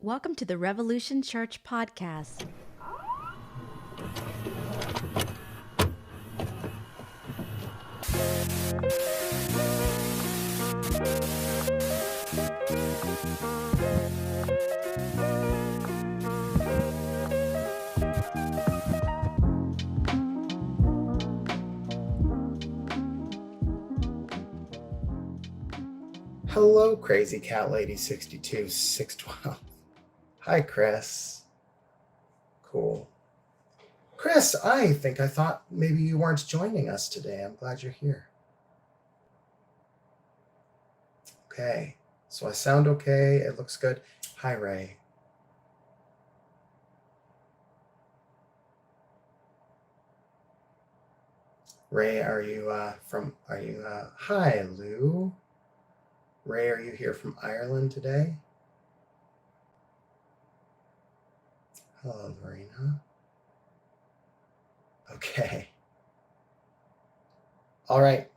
Welcome to the Revolution Church podcast. Hello, Crazy Cat Lady 62612. Hi, Chris. Cool. Chris, I thought maybe you weren't joining us today. I'm glad you're here. Okay, so I sound okay. It looks good. Hi, Ray. Ray, are you hi, Lou. Ray, are you here from Ireland today? Hello, Lorena. Okay. All right.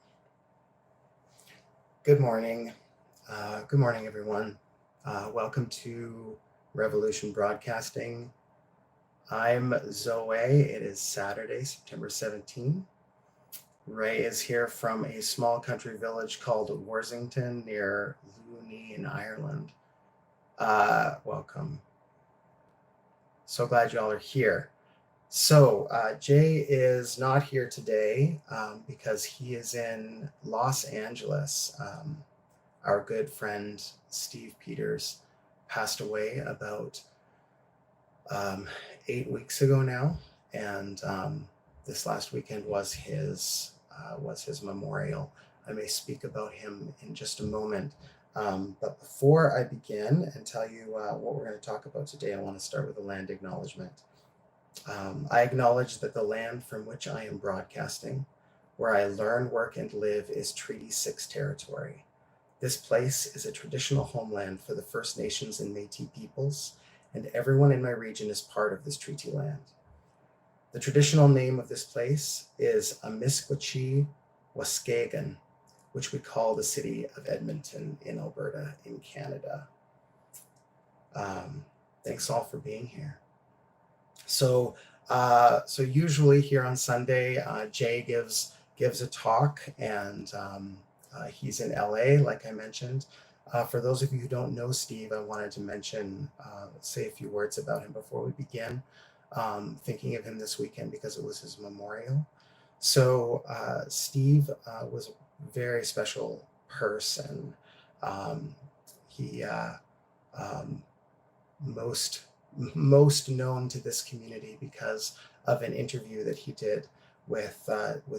Good morning. Good morning, everyone. Welcome to Revolution Broadcasting. I'm Zoe. It is Saturday, September 17. Ray is here from a small country village called Worthington near Looney in Ireland. Welcome. So glad you all are here. So Jay is not here today because he is in Los Angeles. Our good friend Steve Pieters passed away about 8 weeks ago now, and this last weekend was his memorial. I may speak about him in just a moment, but before I begin and tell you what we're going to talk about today, I want to start with a land acknowledgement. I acknowledge that the land from which I am broadcasting, where I learn, work, and live, is Treaty 6 territory. This place is a traditional homeland for the First Nations and Métis peoples, and everyone in my region is part of this treaty land. The traditional name of this place is Amiskwachi Waskagan, which we call the city of Edmonton in Alberta in Canada. Thanks all for being here. So usually here on Sunday, Jay gives a talk, and he's in LA, like I mentioned. For those of you who don't know Steve, I wanted to say a few words about him before we begin. Thinking of him this weekend because it was his memorial. So Steve was a very special person. He most known to this community because of an interview that he did with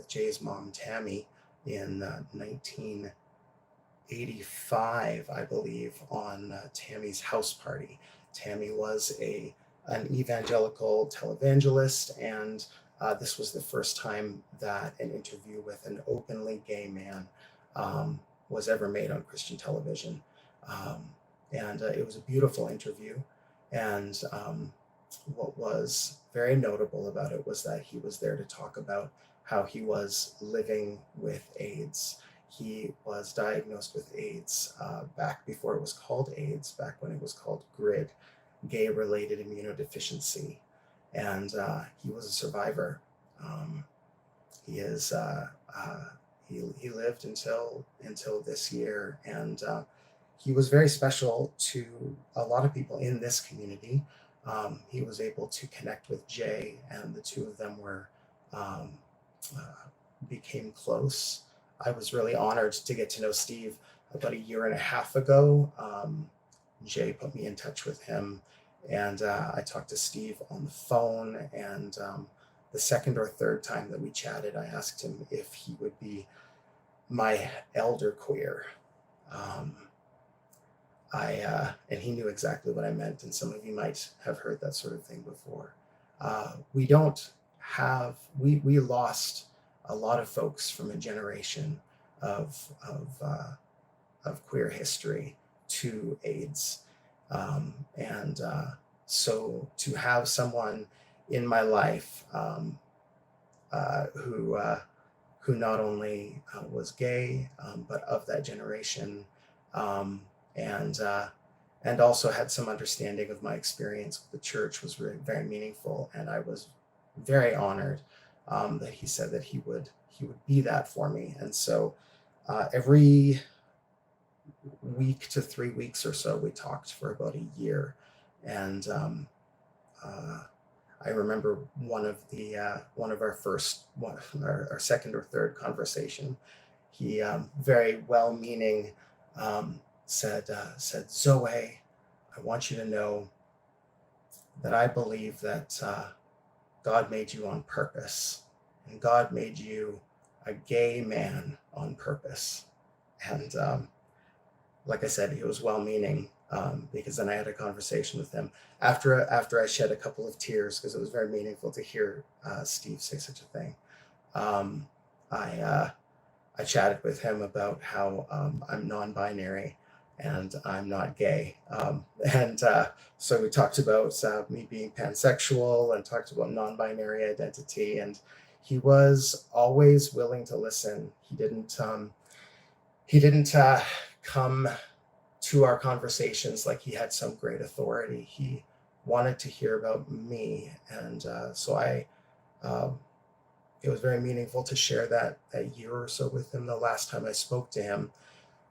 Jay's mom, Tammy, in 1985, I believe, on Tammy's house party. Tammy was an evangelical televangelist, and this was the first time that an interview with an openly gay man was ever made on Christian television. And it was a beautiful interview. And what was very notable about it was that he was there to talk about how he was living with AIDS. He was diagnosed with AIDS back before it was called AIDS, back when it was called GRID, gay-related immunodeficiency. And he was a survivor. He lived until this year, and he was very special to a lot of people in this community. He was able to connect with Jay, and the two of them became close. I was really honored to get to know Steve about a year and a half ago. Jay put me in touch with him, and I talked to Steve on the phone, and the second or third time that we chatted, I asked him if he would be my elder queer. And he knew exactly what I meant, and some of you might have heard that sort of thing before. We lost a lot of folks from a generation of queer history to AIDS, and so to have someone in my life who not only was gay but of that generation, and and also had some understanding of my experience with the church was really very meaningful. And I was very honored that he said that he would be that for me. And so every week to 3 weeks or so, we talked for about a year. And uh, I remember one of our our second or third conversation. He very well-meaning said, Zoe, I want you to know that I believe that God made you on purpose, and God made you a gay man on purpose. And like I said, he was well-meaning, because then I had a conversation with him after I shed a couple of tears because it was very meaningful to hear Steve say such a thing. Um, I chatted with him about how I'm non-binary and I'm not gay, and so we talked about me being pansexual and talked about non-binary identity, and he was always willing to listen. He didn't come to our conversations like he had some great authority. He wanted to hear about me, and so um, it was very meaningful to share that year or so with him. The last time I spoke to him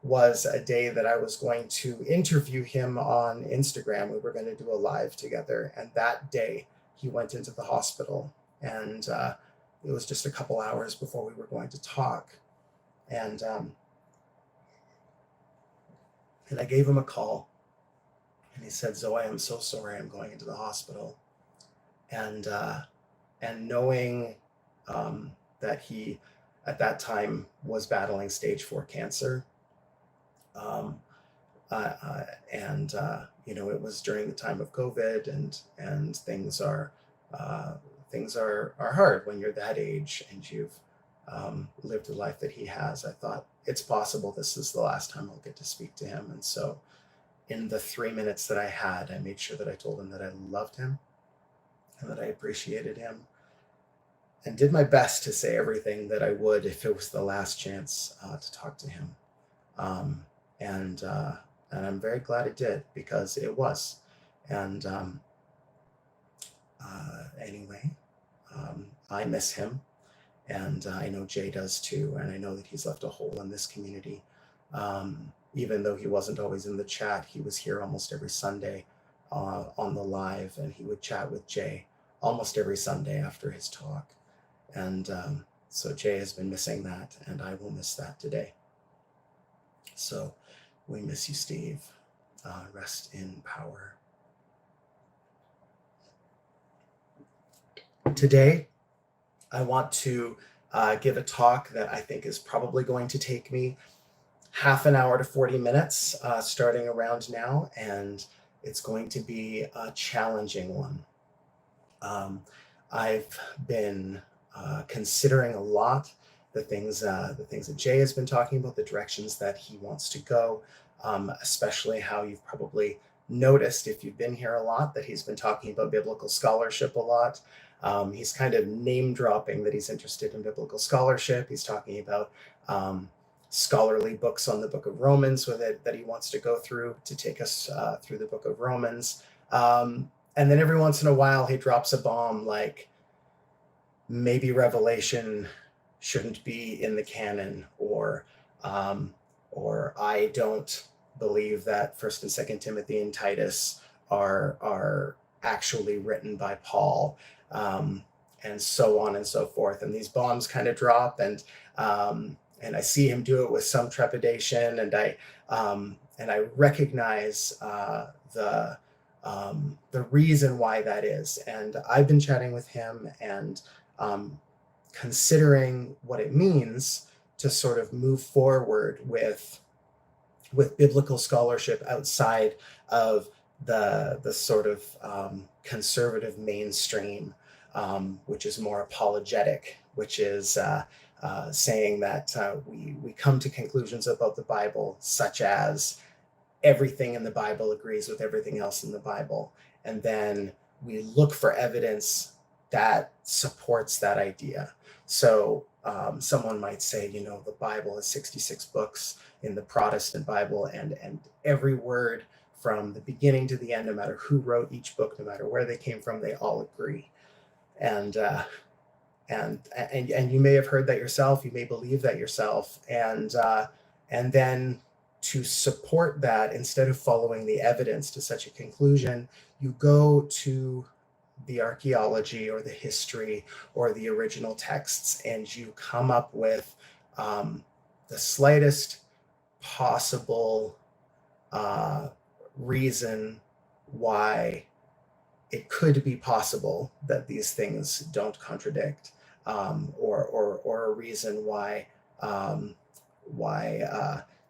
was a day that I was going to interview him on Instagram. We were going to do a live together, and that day he went into the hospital, and it was just a couple hours before we were going to talk, and I gave him a call, and he said, Zoe, I'm so sorry, I'm going into the hospital. And knowing that he at that time was battling stage 4 cancer, um, and it was during the time of COVID, and things are hard when you're that age and you've lived the life that he has. I thought it's possible this is the last time I'll get to speak to him, and so in the 3 minutes that I had, I made sure that I told him that I loved him and that I appreciated him, and did my best to say everything that I would if it was the last chance to talk to him. Um, and I'm very glad it did, because it was. And anyway, I miss him, and I know Jay does too, and I know that he's left a hole in this community. Even though he wasn't always in the chat, he was here almost every Sunday on the live, and he would chat with Jay almost every Sunday after his talk. And so Jay has been missing that, and I will miss that today. So we miss you, Steve. Rest in power. Today, I want to give a talk that I think is probably going to take me half an hour to 40 minutes, starting around now, and it's going to be a challenging one. I've been considering a lot the things that Jay has been talking about, the directions that he wants to go, especially how you've probably noticed if you've been here a lot that he's been talking about biblical scholarship a lot. He's kind of name dropping that he's interested in biblical scholarship. He's talking about scholarly books on the book of Romans that he wants to go through to take us through the book of Romans. And then every once in a while he drops a bomb like, maybe Revelation shouldn't be in the canon, or I don't believe that 1st and 2nd Timothy and Titus are actually written by Paul, and so on and so forth. And these bombs kind of drop, and I see him do it with some trepidation, and I recognize the reason why that is. And I've been chatting with him and considering what it means to sort of move forward with biblical scholarship outside of the sort of conservative mainstream, which is more apologetic, which is saying that we come to conclusions about the Bible, such as everything in the Bible agrees with everything else in the Bible, and then we look for evidence that supports that idea. So someone might say, the Bible is 66 books in the Protestant Bible, and every word from the beginning to the end, no matter who wrote each book, no matter where they came from, they all agree. And you may have heard that yourself. You may believe that yourself, and then to support that, instead of following the evidence to such a conclusion, you go to the archaeology or the history or the original texts, and you come up with the slightest possible reason why it could be possible that these things don't contradict, or a reason why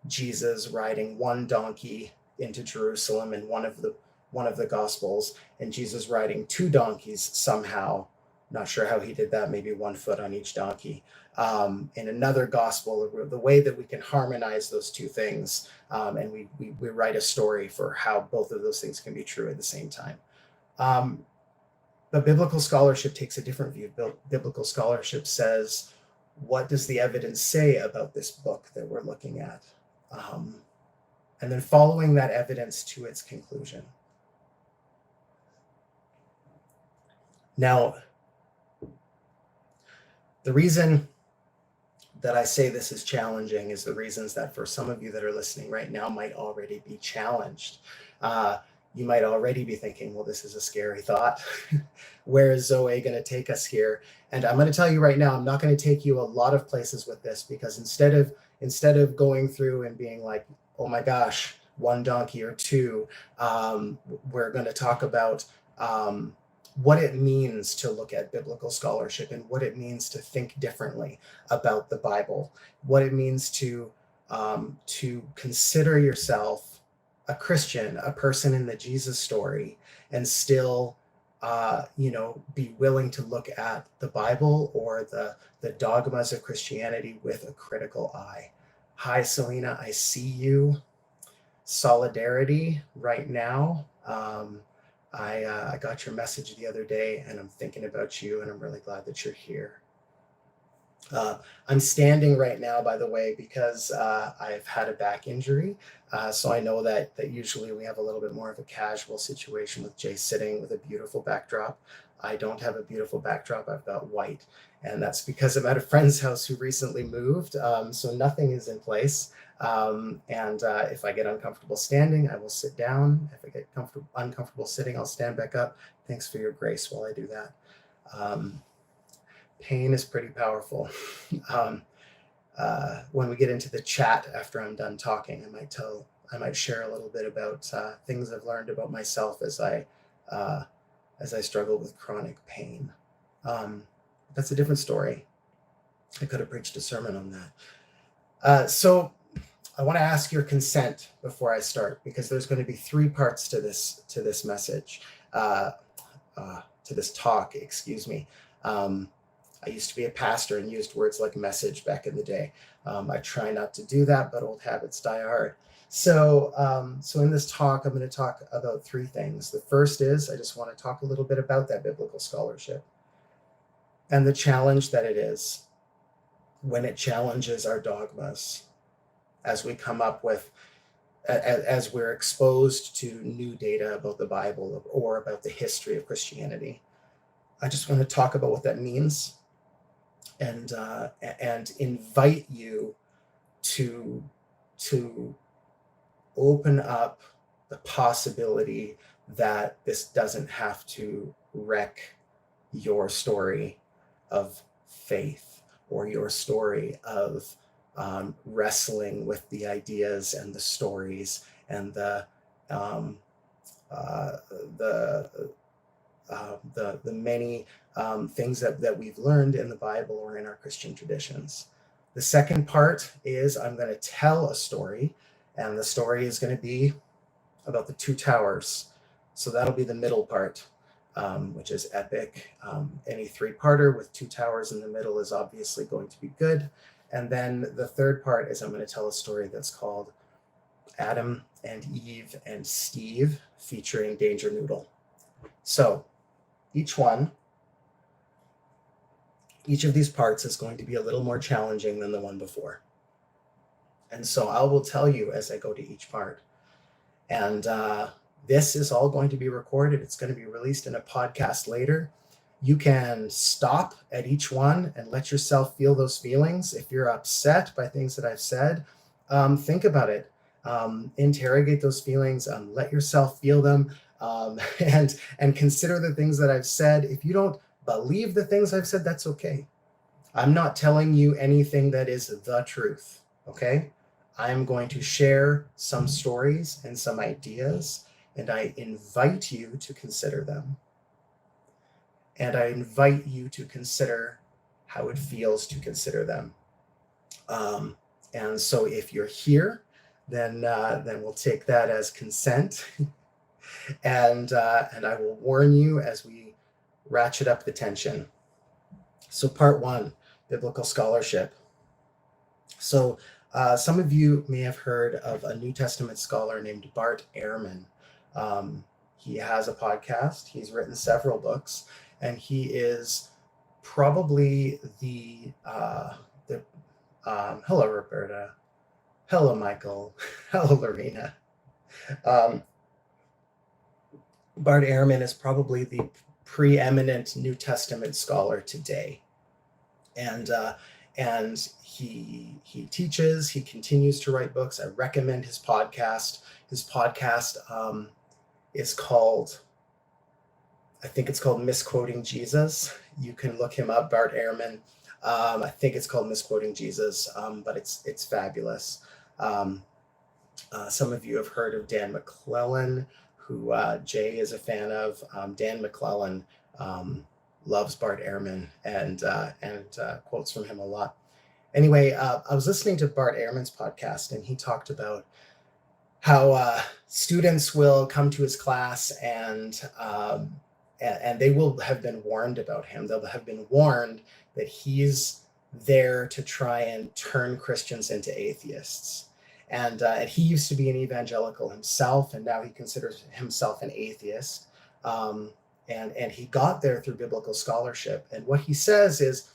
Jesus riding one donkey into Jerusalem in one of the Gospels, and Jesus riding two donkeys somehow. Not sure how he did that. Maybe one foot on each donkey. In another gospel, the way that we can harmonize those two things, and we write a story for how both of those things can be true at the same time. But biblical scholarship takes a different view. Biblical scholarship says, what does the evidence say about this book that we're looking at? And then following that evidence to its conclusion. Now, the reason that I say this is challenging is the reasons that for some of you that are listening right now might already be challenged. You might already be thinking, well, this is a scary thought. Where is Zoe going to take us here? And I'm going to tell you right now, I'm not going to take you a lot of places with this, because instead of going through and being like, oh my gosh, one donkey or two, we're going to talk about what it means to look at biblical scholarship and what it means to think differently about the Bible, what it means to consider yourself a Christian, a person in the Jesus story, and still, be willing to look at the Bible or the dogmas of Christianity with a critical eye. Hi, Selena, I see you. Solidarity right now. I got your message the other day, and I'm thinking about you, and I'm really glad that you're here. I'm standing right now, by the way, because I've had a back injury. So I know that usually we have a little bit more of a casual situation with Jay sitting with a beautiful backdrop. I don't have a beautiful backdrop. I've got white. And that's because I'm at a friend's house who recently moved. So nothing is in place. And if I get uncomfortable standing, I will sit down. If I get uncomfortable sitting, I'll stand back up. Thanks for your grace while I do that. Pain is pretty powerful. When we get into the chat after I'm done talking, I might share a little bit about things I've learned about myself as I struggle with chronic pain. That's a different story. I could have preached a sermon on that. So I want to ask your consent before I start, because there's going to be three parts to this message, to this talk, excuse me. I used to be a pastor and used words like message back in the day. I try not to do that, but old habits die hard. So in this talk, I'm going to talk about three things. The first is, I just want to talk a little bit about that biblical scholarship and the challenge that it is when it challenges our dogmas, as we come up with, as we're exposed to new data about the Bible or about the history of Christianity. I just want to talk about what that means, and invite you to open up the possibility that this doesn't have to wreck your story of faith or your story of wrestling with the ideas and the stories and the many things that we've learned in the Bible or in our Christian traditions. The second part is I'm going to tell a story, and the story is going to be about the two towers. So that'll be the middle part, which is epic. Any three-parter with two towers in the middle is obviously going to be good. And then the third part is I'm going to tell a story that's called Adam and Eve and Steve, featuring DangerNoodle. So each of these parts is going to be a little more challenging than the one before. And so I will tell you as I go to each part. And this is all going to be recorded. It's going to be released in a podcast later. You can stop at each one and let yourself feel those feelings. If you're upset by things that I've said, think about it. Interrogate those feelings. Let yourself feel them, and consider the things that I've said. If you don't believe the things I've said, that's okay. I'm not telling you anything that is the truth. Okay, I'm going to share some stories and some ideas, and I invite you to consider them. And I invite you to consider how it feels to consider them. And so if you're here, then we'll take that as consent. And I will warn you as we ratchet up the tension. So part one, biblical scholarship. So some of you may have heard of a New Testament scholar named Bart Ehrman. He has a podcast. He's written several books, and he is probably the hello, Roberta. Hello, Michael. Hello, Lorena. Bart Ehrman is probably the preeminent New Testament scholar today. And he teaches, he continues to write books. I recommend his podcast. His podcast is called, I think it's called Misquoting Jesus. You can look him up, Bart Ehrman. I think it's called Misquoting Jesus, but it's fabulous. Some of you have heard of Dan McClellan, who Jay is a fan of. Dan McClellan loves Bart Ehrman and quotes from him a lot. Anyway, I was listening to Bart Ehrman's podcast, and he talked about how students will come to his class and they will have been warned about him. They'll have been warned that he's there to try and turn Christians into atheists. And he used to be an evangelical himself, and now he considers himself an atheist. And he got there through biblical scholarship. And what he says is,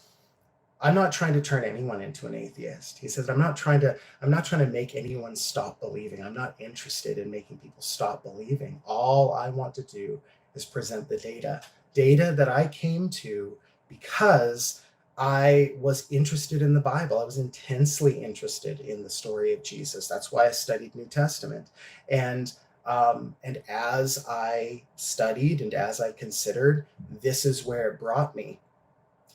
I'm not trying to turn anyone into an atheist. He says, I'm not trying to make anyone stop believing. I'm not interested in making people stop believing. All I want to do is present the data that I came to because I was interested in the Bible. I was intensely interested in the story of Jesus. That's why I studied New Testament. And as I studied and as I considered, this is where it brought me.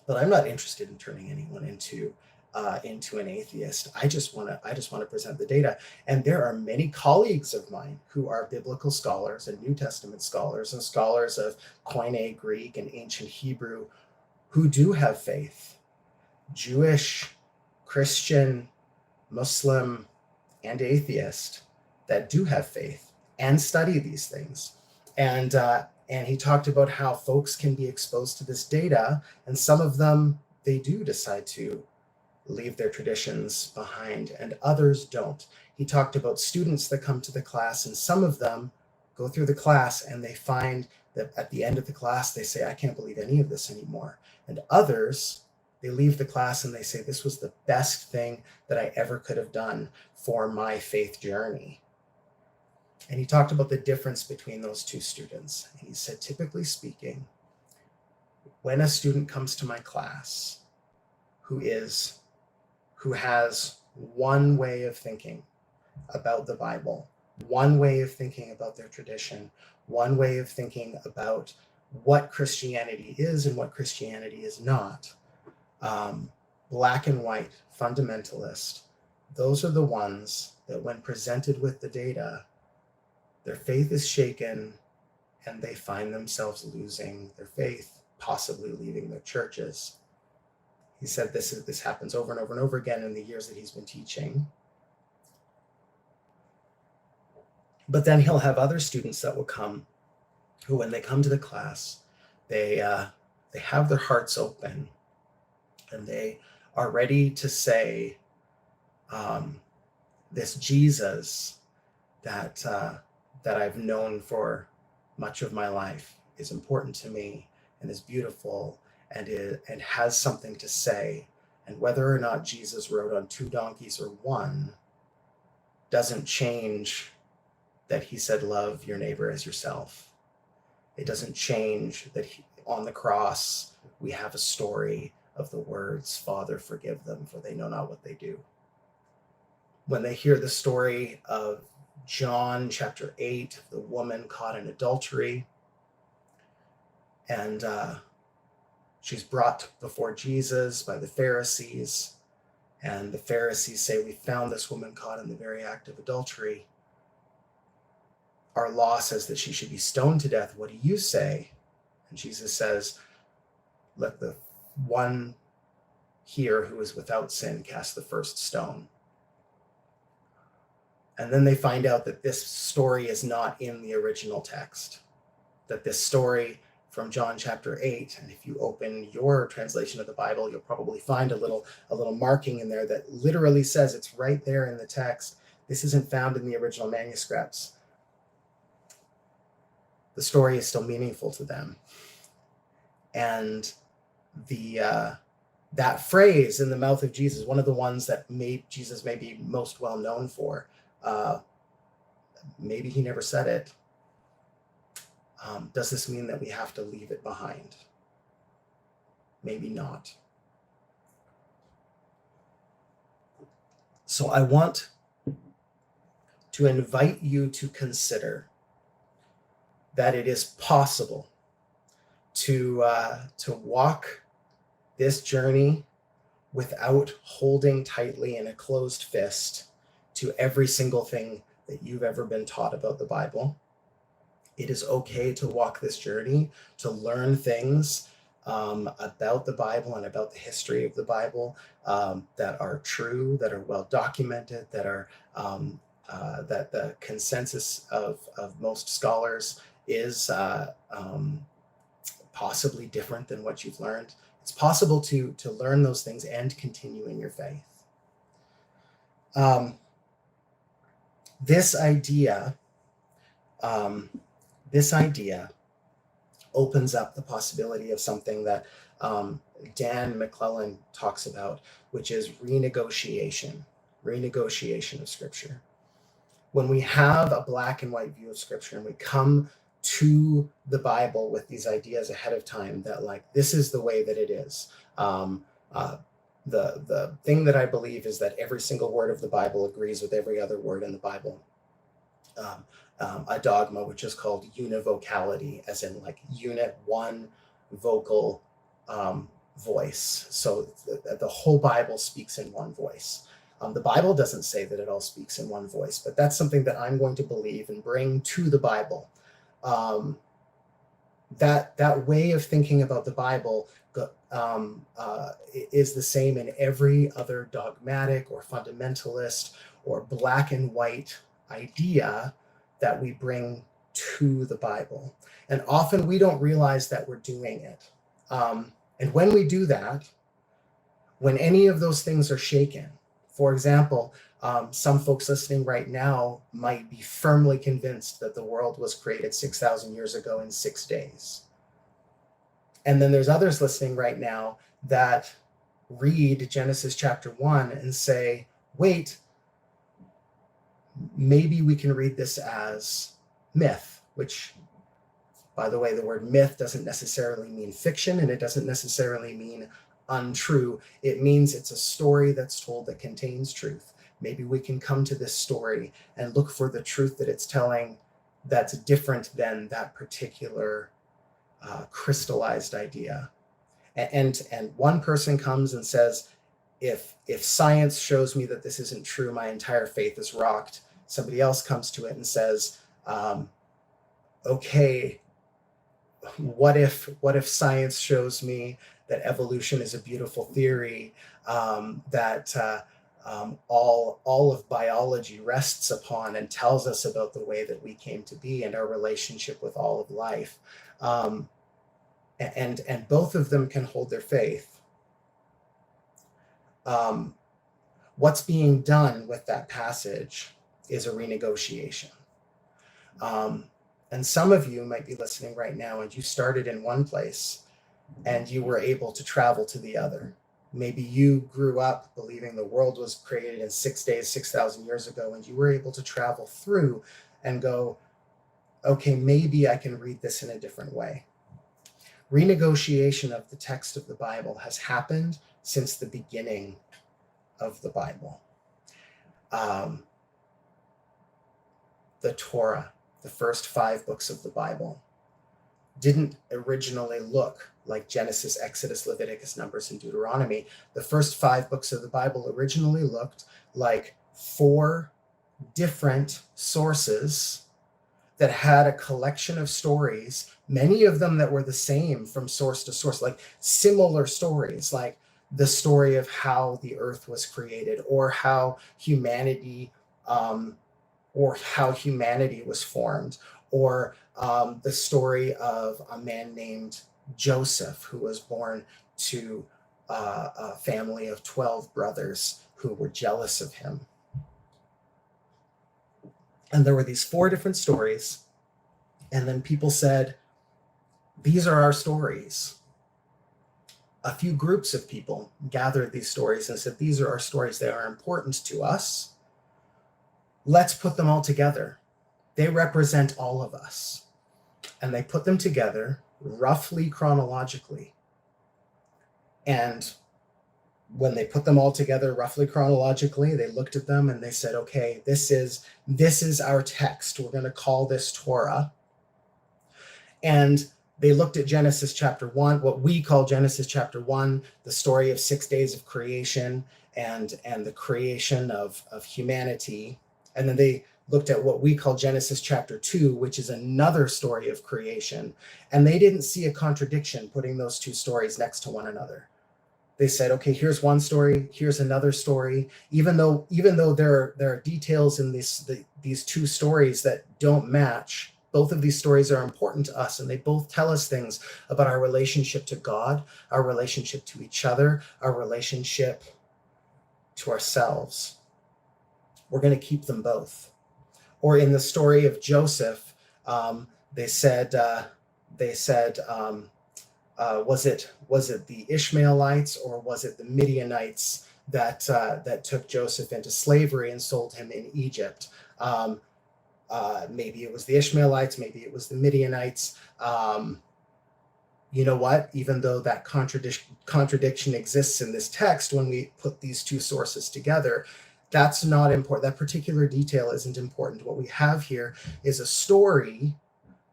But I'm not interested in turning anyone into an atheist. I just want to present the data. And there are many colleagues of mine who are biblical scholars and New Testament scholars and scholars of Koine Greek and ancient Hebrew who do have faith. Jewish, Christian, Muslim, and atheist that do have faith and study these things. And he talked about how folks can be exposed to this data, and some of them, they do decide to leave their traditions behind, and others don't. He talked about students that come to the class, and some of them go through the class and they find that at the end of the class, they say, I can't believe any of this anymore. And others, they leave the class and they say, this was the best thing that I ever could have done for my faith journey. And he talked about the difference between those two students. And he said, typically speaking, when a student comes to my class who has one way of thinking about the Bible, one way of thinking about their tradition, one way of thinking about what Christianity is and what Christianity is not, black and white, fundamentalist, those are the ones that when presented with the data, their faith is shaken and they find themselves losing their faith, possibly leaving their churches. He said this happens over and over and over again in the years that he's been teaching. But then he'll have other students that will come who, when they come to the class, they have their hearts open and they are ready to say, this Jesus that I've known for much of my life is important to me and is beautiful and has something to say. And whether or not Jesus rode on 2 donkeys or 1 doesn't change that he said, love your neighbor as yourself. It doesn't change that on the cross, we have a story of the words, Father, forgive them, for they know not what they do. When they hear the story of John chapter 8, the woman caught in adultery, and she's brought before Jesus by the Pharisees, and the Pharisees say, we found this woman caught in the very act of adultery. Our law says that she should be stoned to death. What do you say? And Jesus says, let the one here who is without sin cast the first stone. And then they find out that this story is not in the original text, that this story from John chapter 8, and if you open your translation of the Bible, you'll probably find a little marking in there that literally says, it's right there in the text. This isn't found in the original manuscripts. The story is still meaningful to them. And that phrase in the mouth of Jesus, one of the ones that Jesus may be most well known for, maybe he never said it. Does this mean that we have to leave it behind? Maybe not. So I want to invite you to consider that it is possible to walk this journey without holding tightly in a closed fist to every single thing that you've ever been taught about the Bible. It is okay to walk this journey, to learn things about the Bible and about the history of the Bible that are true, that are well documented, that are that the consensus of most scholars is possibly different than what you've learned. It's possible to learn those things and continue in your faith. This idea opens up the possibility of something that Dan McClellan talks about, which is renegotiation of Scripture. When we have a black and white view of Scripture and we come to the Bible with these ideas ahead of time that, like, this is the way that it is. The thing that I believe is that every single word of the Bible agrees with every other word in the Bible. A dogma which is called univocality, as in like unit, one vocal voice. So the whole Bible speaks in one voice. The Bible doesn't say that it all speaks in one voice, but that's something that I'm going to believe and bring to the Bible. That way of thinking about the Bible is the same in every other dogmatic or fundamentalist or black and white idea that we bring to the Bible. And often we don't realize that we're doing it. And when we do that, when any of those things are shaken, for example, some folks listening right now might be firmly convinced that the world was created 6,000 years ago in 6 days. And then there's others listening right now that read Genesis chapter 1 and say, wait, maybe we can read this as myth, which, by the way, the word myth doesn't necessarily mean fiction, and it doesn't necessarily mean untrue. It means it's a story that's told that contains truth. Maybe we can come to this story and look for the truth that it's telling that's different than that particular crystallized idea. And one person comes and says, if science shows me that this isn't true, my entire faith is rocked. Somebody else comes to it and says, okay, what if science shows me that evolution is a beautiful theory, that all of biology rests upon and tells us about the way that we came to be and our relationship with all of life. And both of them can hold their faith. What's being done with that passage is a renegotiation. And some of you might be listening right now and you started in one place and you were able to travel to the other. Maybe you grew up believing the world was created in 6 days, 6,000 years ago, and you were able to travel through and go, okay, maybe I can read this in a different way. Renegotiation of the text of the Bible has happened since the beginning of the Bible. The Torah, the first 5 books of the Bible, didn't originally look like Genesis, Exodus, Leviticus, Numbers, and Deuteronomy. The first 5 books of the Bible originally looked like 4 different sources that had a collection of stories, many of them that were the same from source to source, like similar stories, like the story of how the earth was created, or how humanity was formed, or the story of a man named Joseph, who was born to a family of 12 brothers who were jealous of him. And there were these 4 different stories. And then people said, these are our stories. A few groups of people gathered these stories and said, these are our stories. They are important to us. Let's put them all together. They represent all of us. And they put them together roughly chronologically. And when they put them all together roughly chronologically, they looked at them and they said, okay, this is our text. We're going to call this Torah. And they looked at Genesis chapter 1, what we call Genesis chapter 1, the story of 6 days of creation and the creation of humanity. And then they looked at what we call Genesis chapter 2, which is another story of creation. And they didn't see a contradiction putting those 2 stories next to one another. They said, okay, here's one story, here's another story. Even though there are details in these 2 stories that don't match, both of these stories are important to us, and they both tell us things about our relationship to God, our relationship to each other, our relationship to ourselves. We're going to keep them both. Or in the story of Joseph, they said, was it the Ishmaelites or was it the Midianites that took Joseph into slavery and sold him in Egypt? Maybe it was the Ishmaelites, maybe it was the Midianites. You know what? Even though that contradiction exists in this text, when we put these 2 sources together, that's not important. That particular detail isn't important. What we have here is a story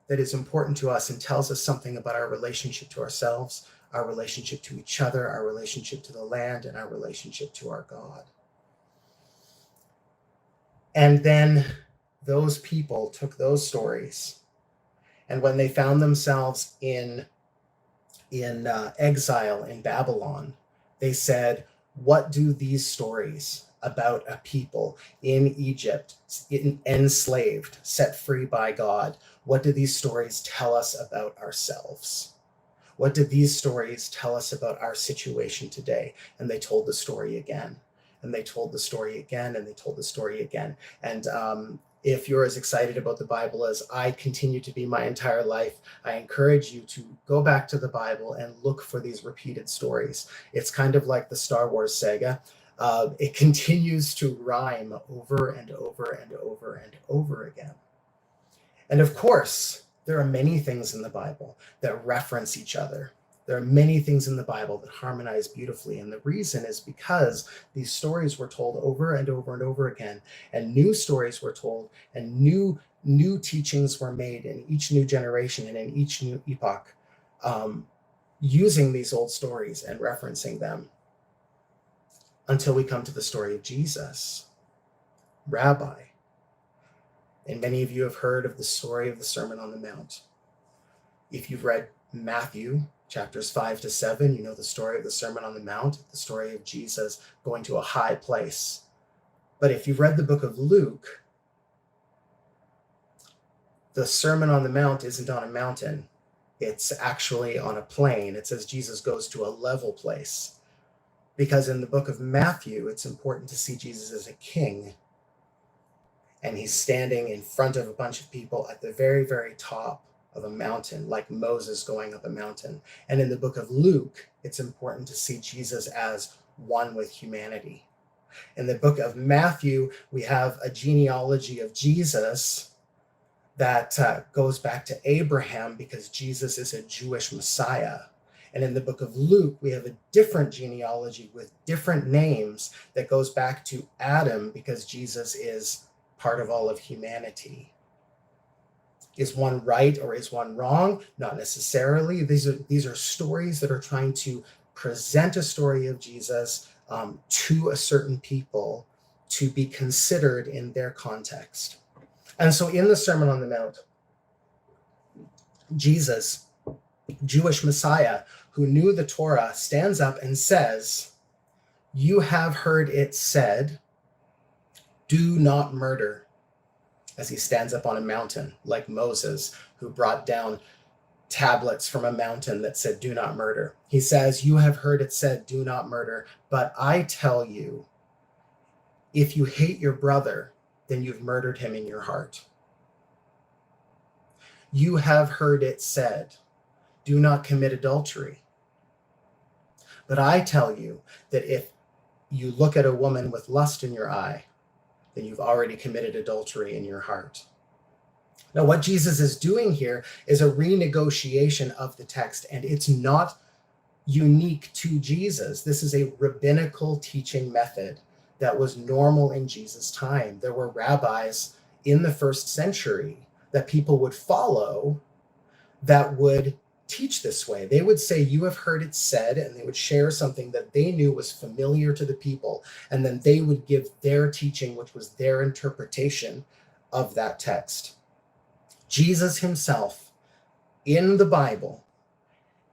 that is important to us and tells us something about our relationship to ourselves, our relationship to each other, our relationship to the land, and our relationship to our God. And then those people took those stories, and when they found themselves in exile in Babylon, they said, what do these stories about a people in Egypt, enslaved, set free by God, what do these stories tell us about ourselves? What do these stories tell us about our situation today? And they told the story again, and they told the story again, and they told the story again. And if you're as excited about the Bible as I continue to be my entire life, I encourage you to go back to the Bible and look for these repeated stories. It's kind of like the Star Wars saga. It continues to rhyme over and over and over and over again. And of course, there are many things in the Bible that reference each other. There are many things in the Bible that harmonize beautifully. And the reason is because these stories were told over and over and over again, and new stories were told, and new teachings were made in each new generation and in each new epoch, using these old stories and referencing them, until we come to the story of Jesus, Rabbi. And many of you have heard of the story of the Sermon on the Mount. If you've read Matthew chapters 5 to 7, you know the story of the Sermon on the Mount, the story of Jesus going to a high place. But if you've read the book of Luke, the Sermon on the Mount isn't on a mountain. It's actually on a plain. It says Jesus goes to a level place. Because in the book of Matthew, it's important to see Jesus as a king. And he's standing in front of a bunch of people at the very, very top of a mountain, like Moses going up a mountain. And in the book of Luke, it's important to see Jesus as one with humanity. In the book of Matthew, we have a genealogy of Jesus that goes back to Abraham because Jesus is a Jewish Messiah. And in the book of Luke, we have a different genealogy with different names that goes back to Adam because Jesus is part of all of humanity. Is one right or is one wrong? Not necessarily. These are stories that are trying to present a story of Jesus to a certain people to be considered in their context. And so in the Sermon on the Mount, Jesus, Jewish Messiah, who knew the Torah, stands up and says, "You have heard it said, do not murder," as he stands up on a mountain, like Moses, who brought down tablets from a mountain that said, "Do not murder." He says, "You have heard it said, do not murder, but I tell you, if you hate your brother, then you've murdered him in your heart. You have heard it said, do not commit adultery. But I tell you that if you look at a woman with lust in your eye, then you've already committed adultery in your heart." Now, what Jesus is doing here is a renegotiation of the text, and it's not unique to Jesus. This is a rabbinical teaching method that was normal in Jesus' time. There were rabbis in the first century that people would follow that would teach this way. They would say, "You have heard it said," and they would share something that they knew was familiar to the people, and then they would give their teaching, which was their interpretation of that text. Jesus himself in the Bible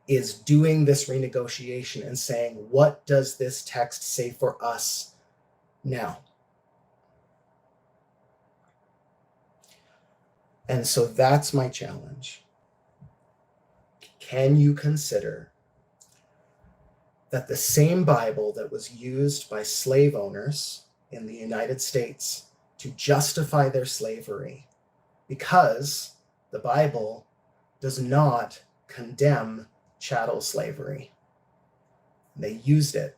is doing this renegotiation and saying, what does this text say for us now? And so that's my challenge. Can you consider that the same Bible that was used by slave owners in the United States to justify their slavery, because the Bible does not condemn chattel slavery, they used it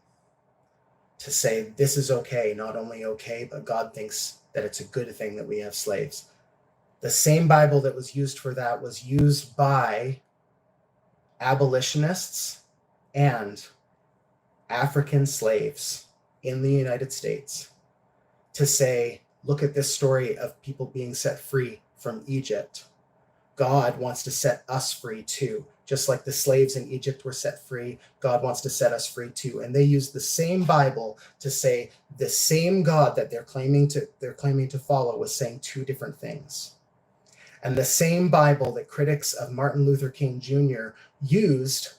to say this is okay, not only okay, but God thinks that it's a good thing that we have slaves. The same Bible that was used for that was used by abolitionists and African slaves in the United States to say, look at this story of people being set free from Egypt. God wants to set us free too. Just like the slaves in Egypt were set free, God wants to set us free too. And they use the same Bible to say the same God that they're claiming to follow was saying two different things. And the same Bible that critics of Martin Luther King Jr. used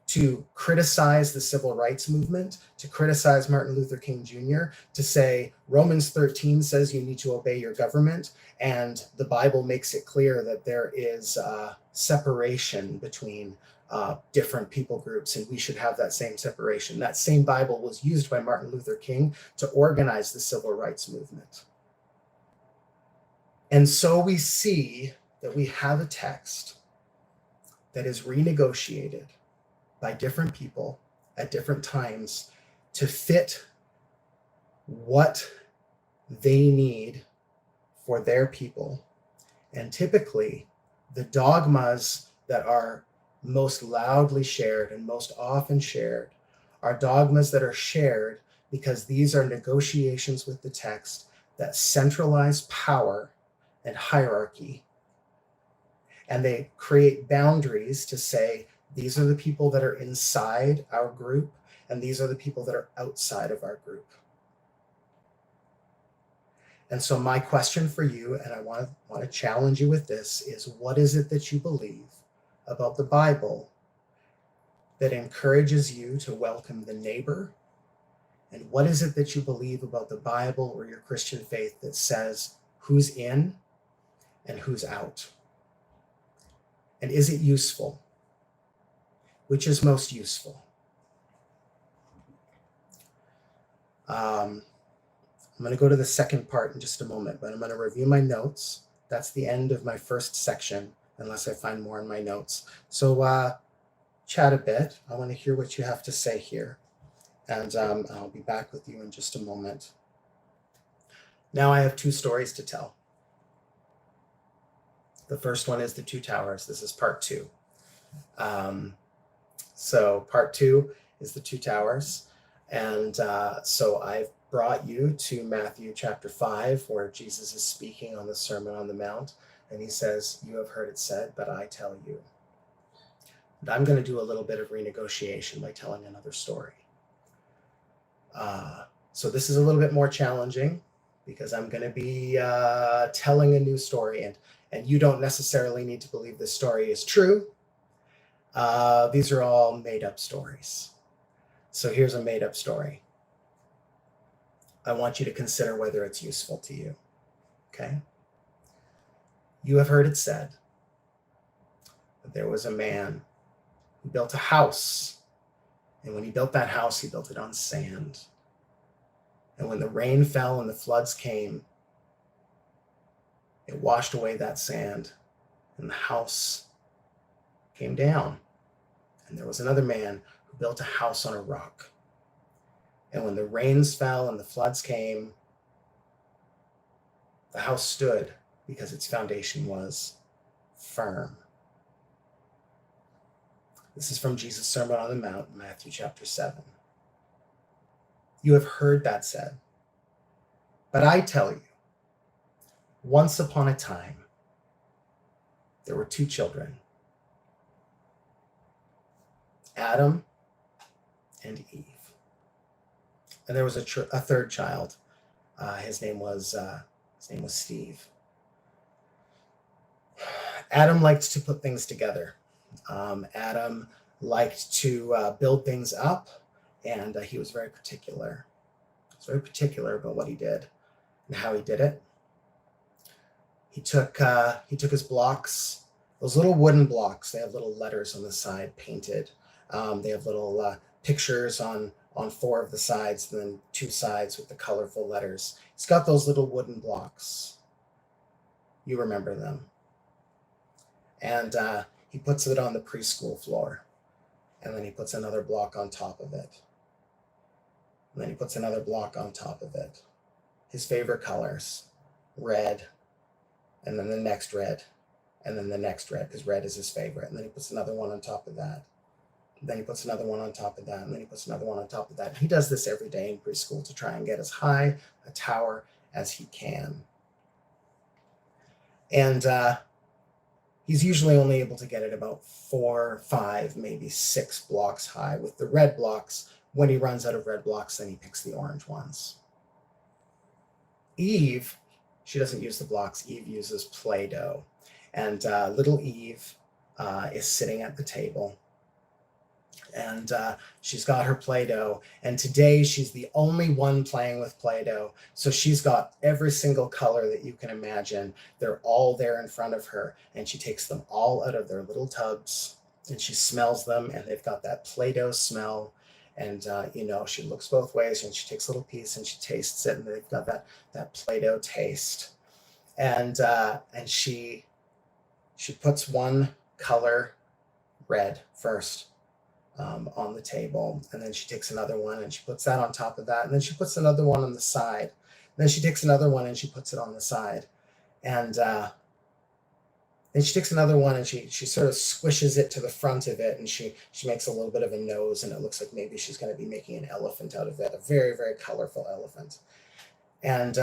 to criticize the civil rights movement, to criticize Martin Luther King Jr., to say Romans 13 says you need to obey your government, and the Bible makes it clear that there is separation between different people groups, and we should have that same separation. That same Bible was used by Martin Luther King to organize the civil rights movement. And so we see that we have a text that is renegotiated by different people at different times to fit what they need for their people. And typically, the dogmas that are most loudly shared and most often shared are dogmas that are shared because these are negotiations with the text that centralize power and hierarchy. And they create boundaries to say, these are the people that are inside our group, and these are the people that are outside of our group. And so my question for you, and I want to challenge you with this, is what is it that you believe about the Bible that encourages you to welcome the neighbor? And what is it that you believe about the Bible or your Christian faith that says who's in and who's out? And is it useful? Which is most useful? I'm going to go to the second part in just a moment, but I'm going to review my notes. That's the end of my first section, unless I find more in my notes. So chat a bit. I want to hear what you have to say here. And I'll be back with you in just a moment. Now I have two stories to tell. The first one is the two towers. This is part 2. So part 2 is the two towers. And so I've brought you to Matthew chapter 5, where Jesus is speaking on the Sermon on the Mount. And he says, "You have heard it said, but I tell you." And I'm going to do a little bit of renegotiation by telling another story. So this is a little bit more challenging because I'm going to be telling a new story, and you don't necessarily need to believe this story is true. These are all made-up stories. So here's a made-up story. I want you to consider whether it's useful to you. Okay? You have heard it said that there was a man who built a house. And when he built that house, he built it on sand. And when the rain fell and the floods came, it washed away that sand, and the house came down. And there was another man who built a house on a rock. And when the rains fell and the floods came, the house stood because its foundation was firm. This is from Jesus' Sermon on the Mount, Matthew chapter 7. You have heard that said, but I tell you, once upon a time, there were 2 children, Adam and Eve. And there was a third child. His name was Steve. Adam liked to put things together. Adam liked to build things up, and he was very particular. He was very particular about what he did and how he did it. He took his blocks, those little wooden blocks. They have little letters on the side painted. They have little pictures on 4 of the sides, and then 2 sides with the colorful letters. He's got those little wooden blocks. You remember them. And he puts it on the preschool floor. And then he puts another block on top of it. And then he puts another block on top of it. His favorite colors, red, and then the next red, and then the next red, because red is his favorite. And then he puts another one on top of that. And then he puts another one on top of that, and then he puts another one on top of that. He does this every day in preschool to try and get as high a tower as he can. And he's usually only able to get it about 4, 5, maybe 6 blocks high with the red blocks. When he runs out of red blocks, then he picks the orange ones. Eve, she doesn't use the blocks. Eve uses Play-Doh. And little Eve is sitting at the table. And she's got her Play-Doh. And today she's the only one playing with Play-Doh. So she's got every single color that you can imagine. They're all there in front of her. And she takes them all out of their little tubs. And she smells them. And they've got that Play-Doh smell. And, she looks both ways. And she takes a little piece and she tastes it. And they've got that Play-Doh taste. And she puts one color, red, first. On the table, and then she takes another one and she puts that on top of that, and then she puts another one on the side, and then she takes another one and she puts it on the side, and then she takes another one and she sort of squishes it to the front of it, and she makes a little bit of a nose, and it looks like maybe she's going to be making an elephant out of it, a very, very colorful elephant. And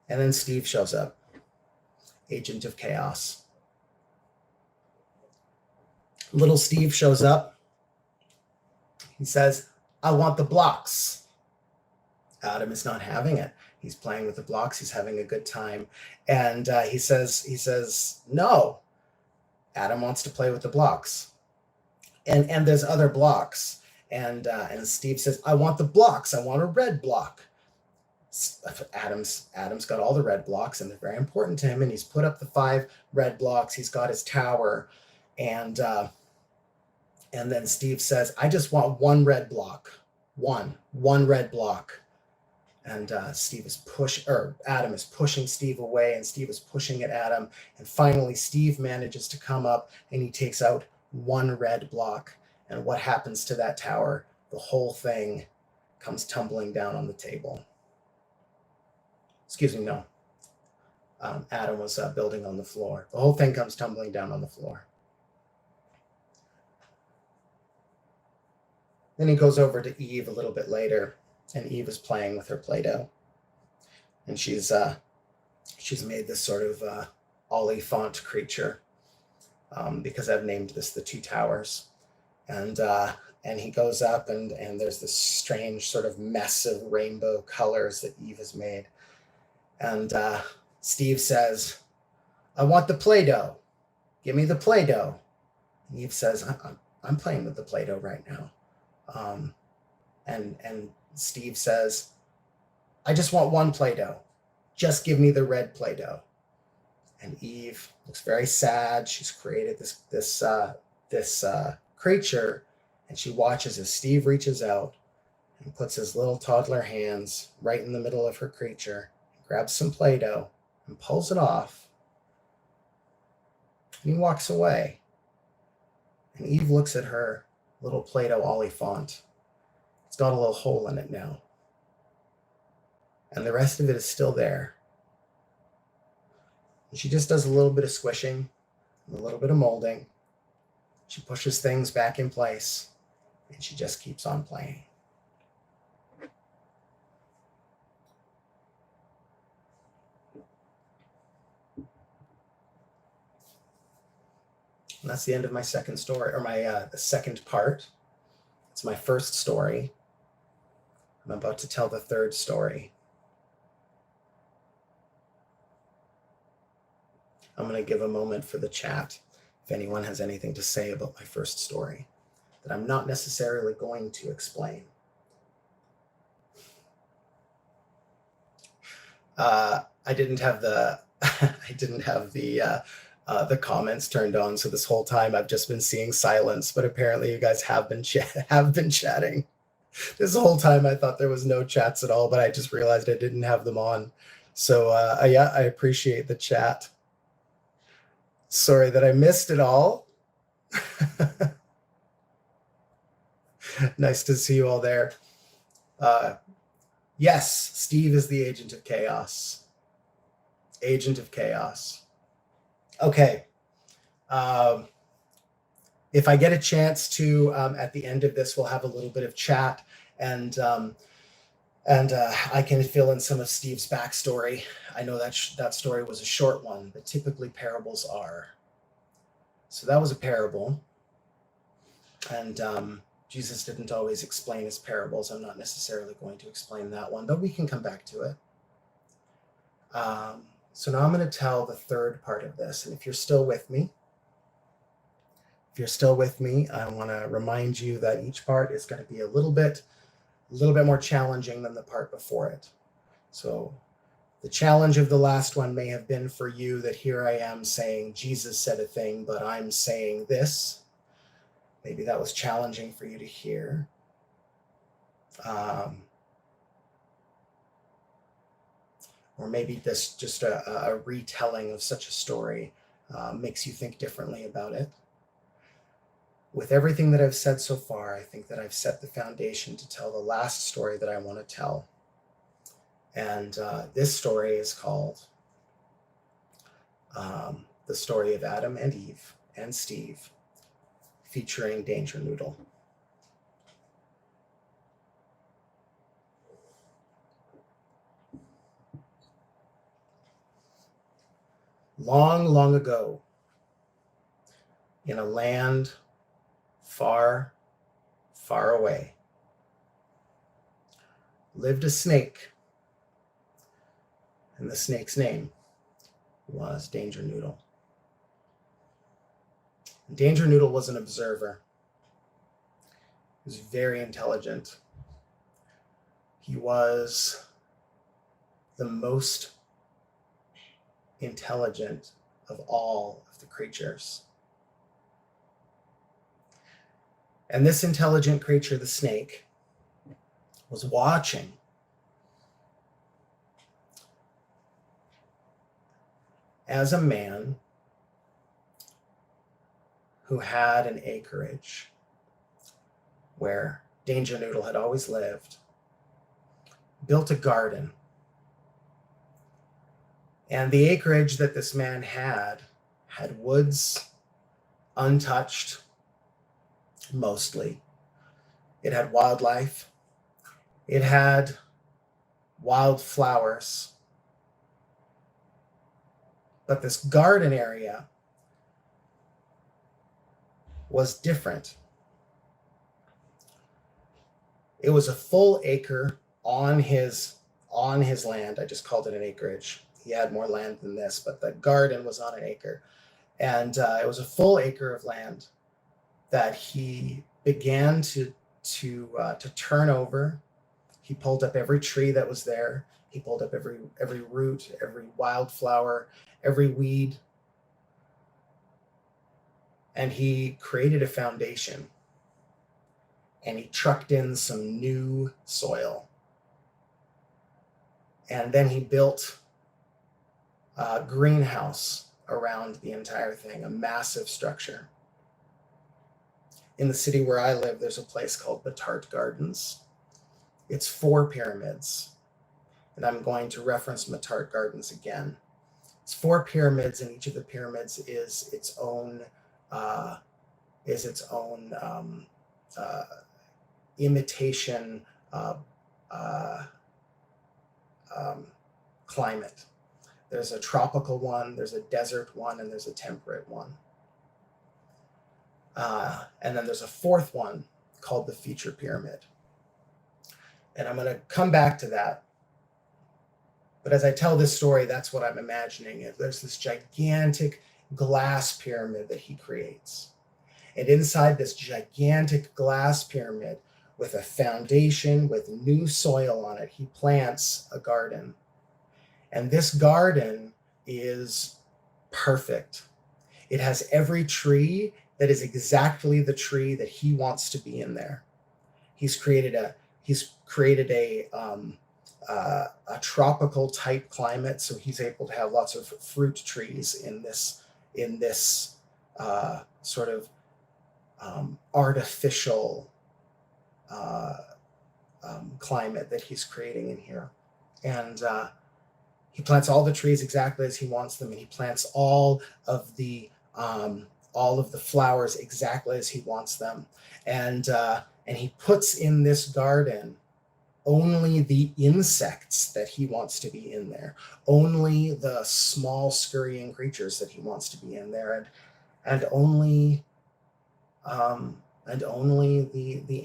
then Steve shows up, agent of chaos. Little Steve shows up. He says, "I want the blocks." Adam is not having it. He's playing with the blocks. He's having a good time. And he says, "No." Adam wants to play with the blocks. And there's other blocks. And Steve says, "I want the blocks. I want a red block." Adam's got all the red blocks, and they're very important to him. And he's put up the 5 red blocks. He's got his tower. And then Steve says, "I just want one red block, one red block." And Adam is pushing Steve away, and Steve is pushing at Adam. And finally, Steve manages to come up, and he takes out 1 red block. And what happens to that tower? The whole thing comes tumbling down on the table. Excuse me, no. Adam was building on the floor. The whole thing comes tumbling down on the floor. Then he goes over to Eve a little bit later, and Eve is playing with her Play-Doh. And she's made this sort of olifant creature, because I've named this the Two Towers. And he goes up, and there's this strange sort of mess of rainbow colors that Eve has made. And Steve says, "I want the Play-Doh. Give me the Play-Doh." And Eve says, I'm playing with the Play-Doh right now. And Steve says, "I just want one Play-Doh. Just give me the red Play-Doh." And Eve looks very sad. She's created this creature, and she watches as Steve reaches out and puts his little toddler hands right in the middle of her creature, grabs some Play-Doh and pulls it off. And he walks away. And Eve looks at her little Play-Doh olifant. It's got a little hole in it now. And the rest of it is still there. And she just does a little bit of squishing, and a little bit of molding. She pushes things back in place, and she just keeps on playing. And that's the end of my second story, or the second part. It's my first story. I'm about to tell the third story. I'm going to give a moment for the chat if anyone has anything to say about my first story that I'm not necessarily going to explain. I didn't have the the comments turned on, so this whole time I've just been seeing silence. But apparently, you guys have been chatting. This whole time I thought there was no chats at all, but I just realized I didn't have them on. So yeah, I appreciate the chat. Sorry that I missed it all. Nice to see you all there. Yes, Steve is the agent of chaos. Agent of chaos. Okay. If I get a chance to, at the end of this, we'll have a little bit of chat, and I can fill in some of Steve's backstory. I know that that story was a short one, but typically parables are. So that was a parable, and Jesus didn't always explain his parables. I'm not necessarily going to explain that one, but we can come back to it. So now I'm going to tell the third part of this, and if you're still with me, I want to remind you that each part is going to be a little bit more challenging than the part before it. So the challenge of the last one may have been for you that here I am saying Jesus said a thing, but I'm saying this. Maybe that was challenging for you to hear. Or maybe this just a retelling of such a story makes you think differently about it. With everything that I've said so far, I think that I've set the foundation to tell the last story that I want to tell. And this story is called The Story of Adam and Eve and Steve, featuring DangerNoodle. Long, long ago, in a land far, far away, lived a snake, and the snake's name was DangerNoodle. DangerNoodle was an observer. He was very intelligent. He was the most intelligent of all of the creatures. And this intelligent creature, the snake, was watching as a man who had an acreage where DangerNoodle had always lived, built a garden, And the acreage that this man had woods, untouched, mostly. It had wildlife. It had wildflowers. But this garden area was different. It was a full acre on his land. I just called it an acreage. He had more land than this, but the garden was on an acre. And it was a full acre of land that he began to turn over. He pulled up every tree that was there. He pulled up every root, every wildflower, every weed. And he created a foundation. And he trucked in some new soil. And then he built a greenhouse around the entire thing, a massive structure. In the city where I live, there's a place called the Tart Gardens. It's 4 pyramids. And I'm going to reference Matart Gardens again. It's 4 pyramids, and each of the pyramids is its own imitation climate. There's a tropical one, there's a desert one, and there's a temperate one. And then there's a 4th one called the Feature Pyramid. And I'm going to come back to that. But as I tell this story, that's what I'm imagining. There's this gigantic glass pyramid that he creates. And inside this gigantic glass pyramid, with a foundation with new soil on it, he plants a garden. And this garden is perfect. It has every tree that is exactly the tree that he wants to be in there. He's created a tropical type climate, so he's able to have lots of fruit trees in this sort of artificial climate that he's creating in here. And he plants all the trees exactly as he wants them, and he plants all of the flowers exactly as he wants them. And he puts in this garden only the insects that he wants to be in there, only the small scurrying creatures that he wants to be in there, and only the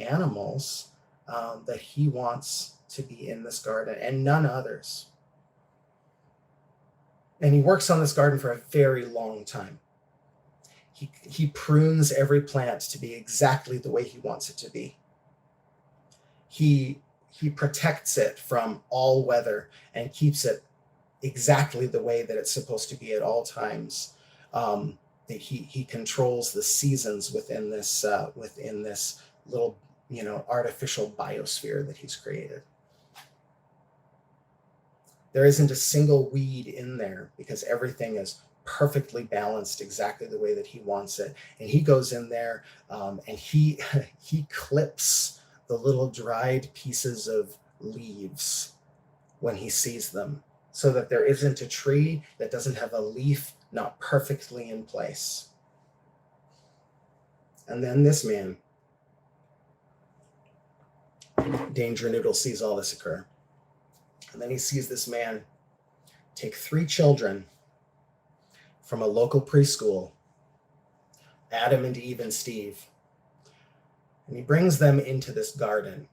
animals that he wants to be in this garden, and none others. And he works on this garden for a very long time. He prunes every plant to be exactly the way he wants it to be. He protects it from all weather and keeps it exactly the way that it's supposed to be at all times. He controls the seasons within this little, artificial biosphere that he's created. There isn't a single weed in there because everything is perfectly balanced exactly the way that he wants it. And he goes in there and he clips the little dried pieces of leaves when he sees them, so that there isn't a tree that doesn't have a leaf not perfectly in place. And then this man, DangerNoodle, sees all this occur. And then he sees this man take 3 children from a local preschool, Adam and Eve and Steve, and he brings them into this garden,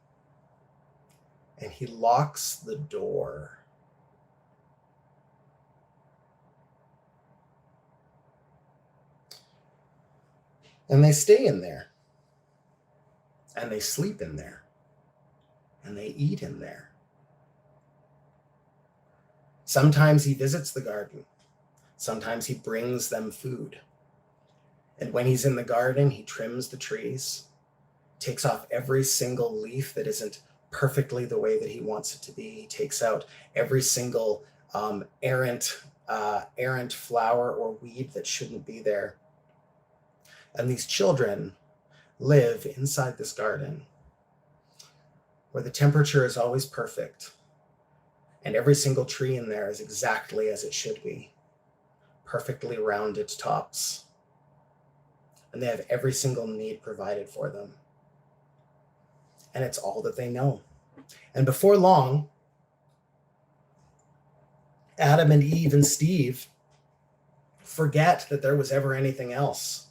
and he locks the door. And they stay in there, and they sleep in there, and they eat in there. Sometimes he visits the garden. Sometimes he brings them food. And when he's in the garden, he trims the trees, takes off every single leaf that isn't perfectly the way that he wants it to be. He takes out every single errant flower or weed that shouldn't be there. And these children live inside this garden where the temperature is always perfect, And every single tree in there is exactly as it should be, perfectly rounded tops. And they have every single need provided for them. And it's all that they know. And before long, Adam and Eve and Steve forget that there was ever anything else.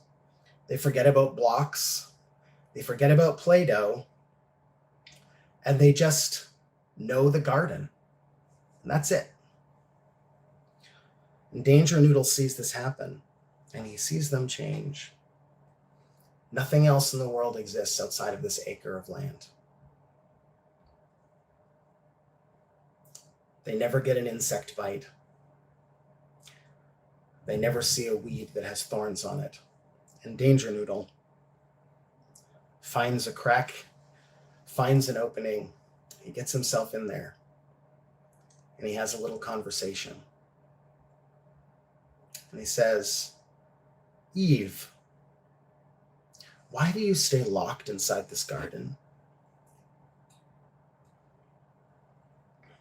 They forget about blocks. They forget about Play-Doh. And they just know the garden. And that's it. And DangerNoodle sees this happen. And he sees them change. Nothing else in the world exists outside of this acre of land. They never get an insect bite. They never see a weed that has thorns on it. And DangerNoodle finds a crack, finds an opening. He gets himself in there. And he has a little conversation. And he says, Eve, why do you stay locked inside this garden?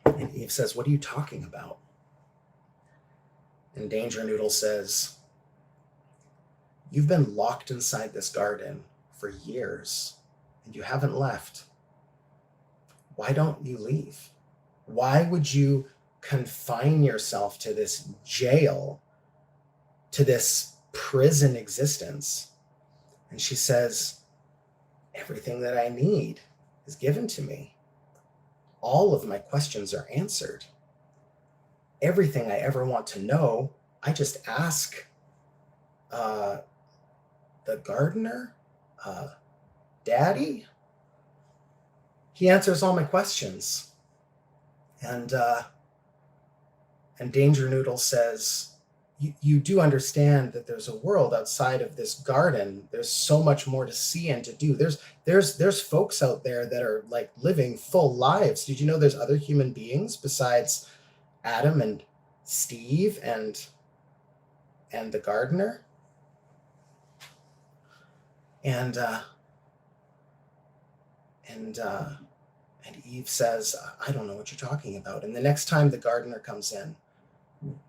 And Eve says, what are you talking about? And DangerNoodle says, you've been locked inside this garden for years and you haven't left. Why don't you leave? Why would you confine yourself to this jail, to this prison existence? And she says, everything that I need is given to me. All of my questions are answered. Everything I ever want to know, I just ask the gardener, Daddy. He answers all my questions. And DangerNoodle says, you do understand that there's a world outside of this garden. There's so much more to see and to do. There's folks out there that are like living full lives. Did you know there's other human beings besides Adam and Steve and the gardener? And Eve says, I don't know what you're talking about. And the next time the gardener comes in,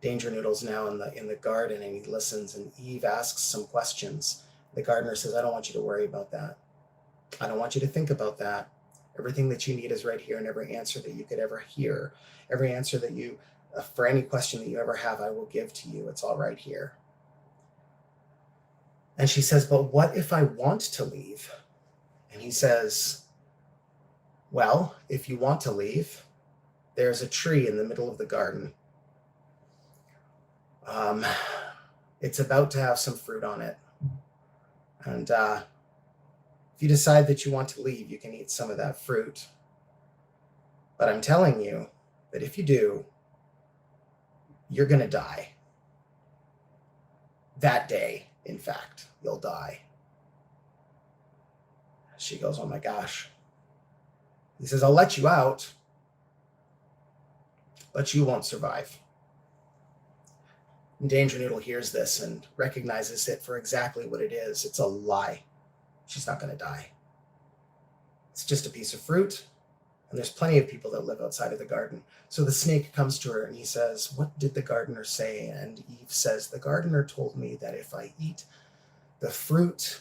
DangerNoodle's now in the garden, and he listens, and Eve asks some questions. The gardener says, I don't want you to worry about that. I don't want you to think about that. Everything that you need is right here, and every answer that you could ever hear, every answer that you, for any question that you ever have, I will give to you. It's all right here. And she says, but what if I want to leave? And he says, well, if you want to leave, there's a tree in the middle of the garden. It's about to have some fruit on it. And if you decide that you want to leave, you can eat some of that fruit. But I'm telling you that if you do, you're going to die. That day, in fact, you'll die. She goes, oh my gosh. He says, I'll let you out, but you won't survive. And DangerNoodle hears this and recognizes it for exactly what it is. It's a lie. She's not going to die. It's just a piece of fruit, and there's plenty of people that live outside of the garden. So the snake comes to her and he says, what did the gardener say? And Eve says, the gardener told me that if I eat the fruit,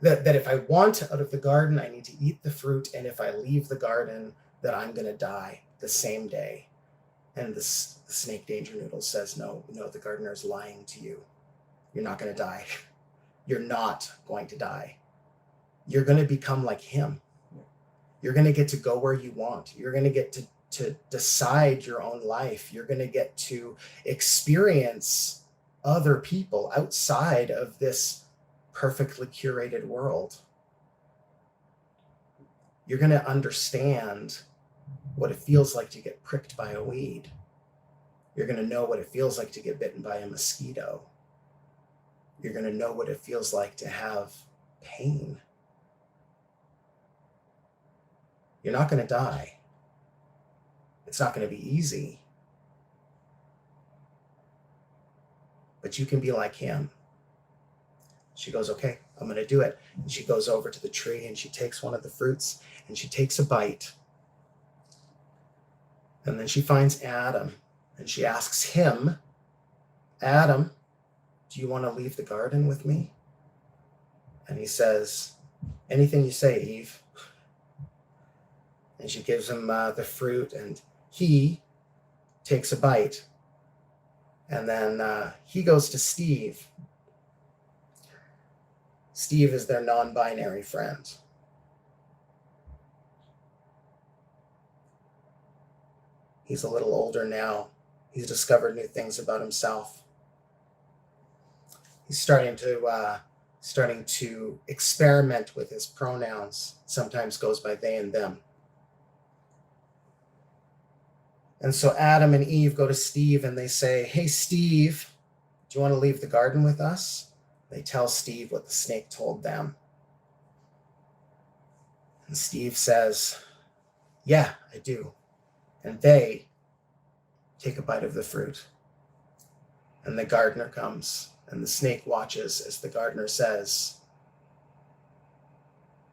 that if I want out of the garden, I need to eat the fruit, and if I leave the garden, that I'm going to die the same day. And the snake DangerNoodle says, no, the gardener's lying to you. You're not going to die. You're not going to die. You're going to become like him. You're going to get to go where you want. You're going to get to decide your own life. You're going to get to experience other people outside of this perfectly curated world. You're going to understand what it feels like to get pricked by a weed. You're going to know what it feels like to get bitten by a mosquito. You're going to know what it feels like to have pain. You're not going to die. It's not going to be easy. But you can be like him. She goes, okay, I'm going to do it. And she goes over to the tree and she takes one of the fruits and she takes a bite. And then she finds Adam and she asks him, Adam, do you want to leave the garden with me? And he says, anything you say, Eve. And she gives him the fruit, and he takes a bite. And then he goes to Steve. Steve is their non-binary friend. He's a little older now. He's discovered new things about himself. He's starting to experiment with his pronouns. Sometimes goes by they and them. And so Adam and Eve go to Steve and they say, hey, Steve, do you want to leave the garden with us? They tell Steve what the snake told them. And Steve says, yeah, I do. And they take a bite of the fruit. And the gardener comes, and the snake watches as the gardener says,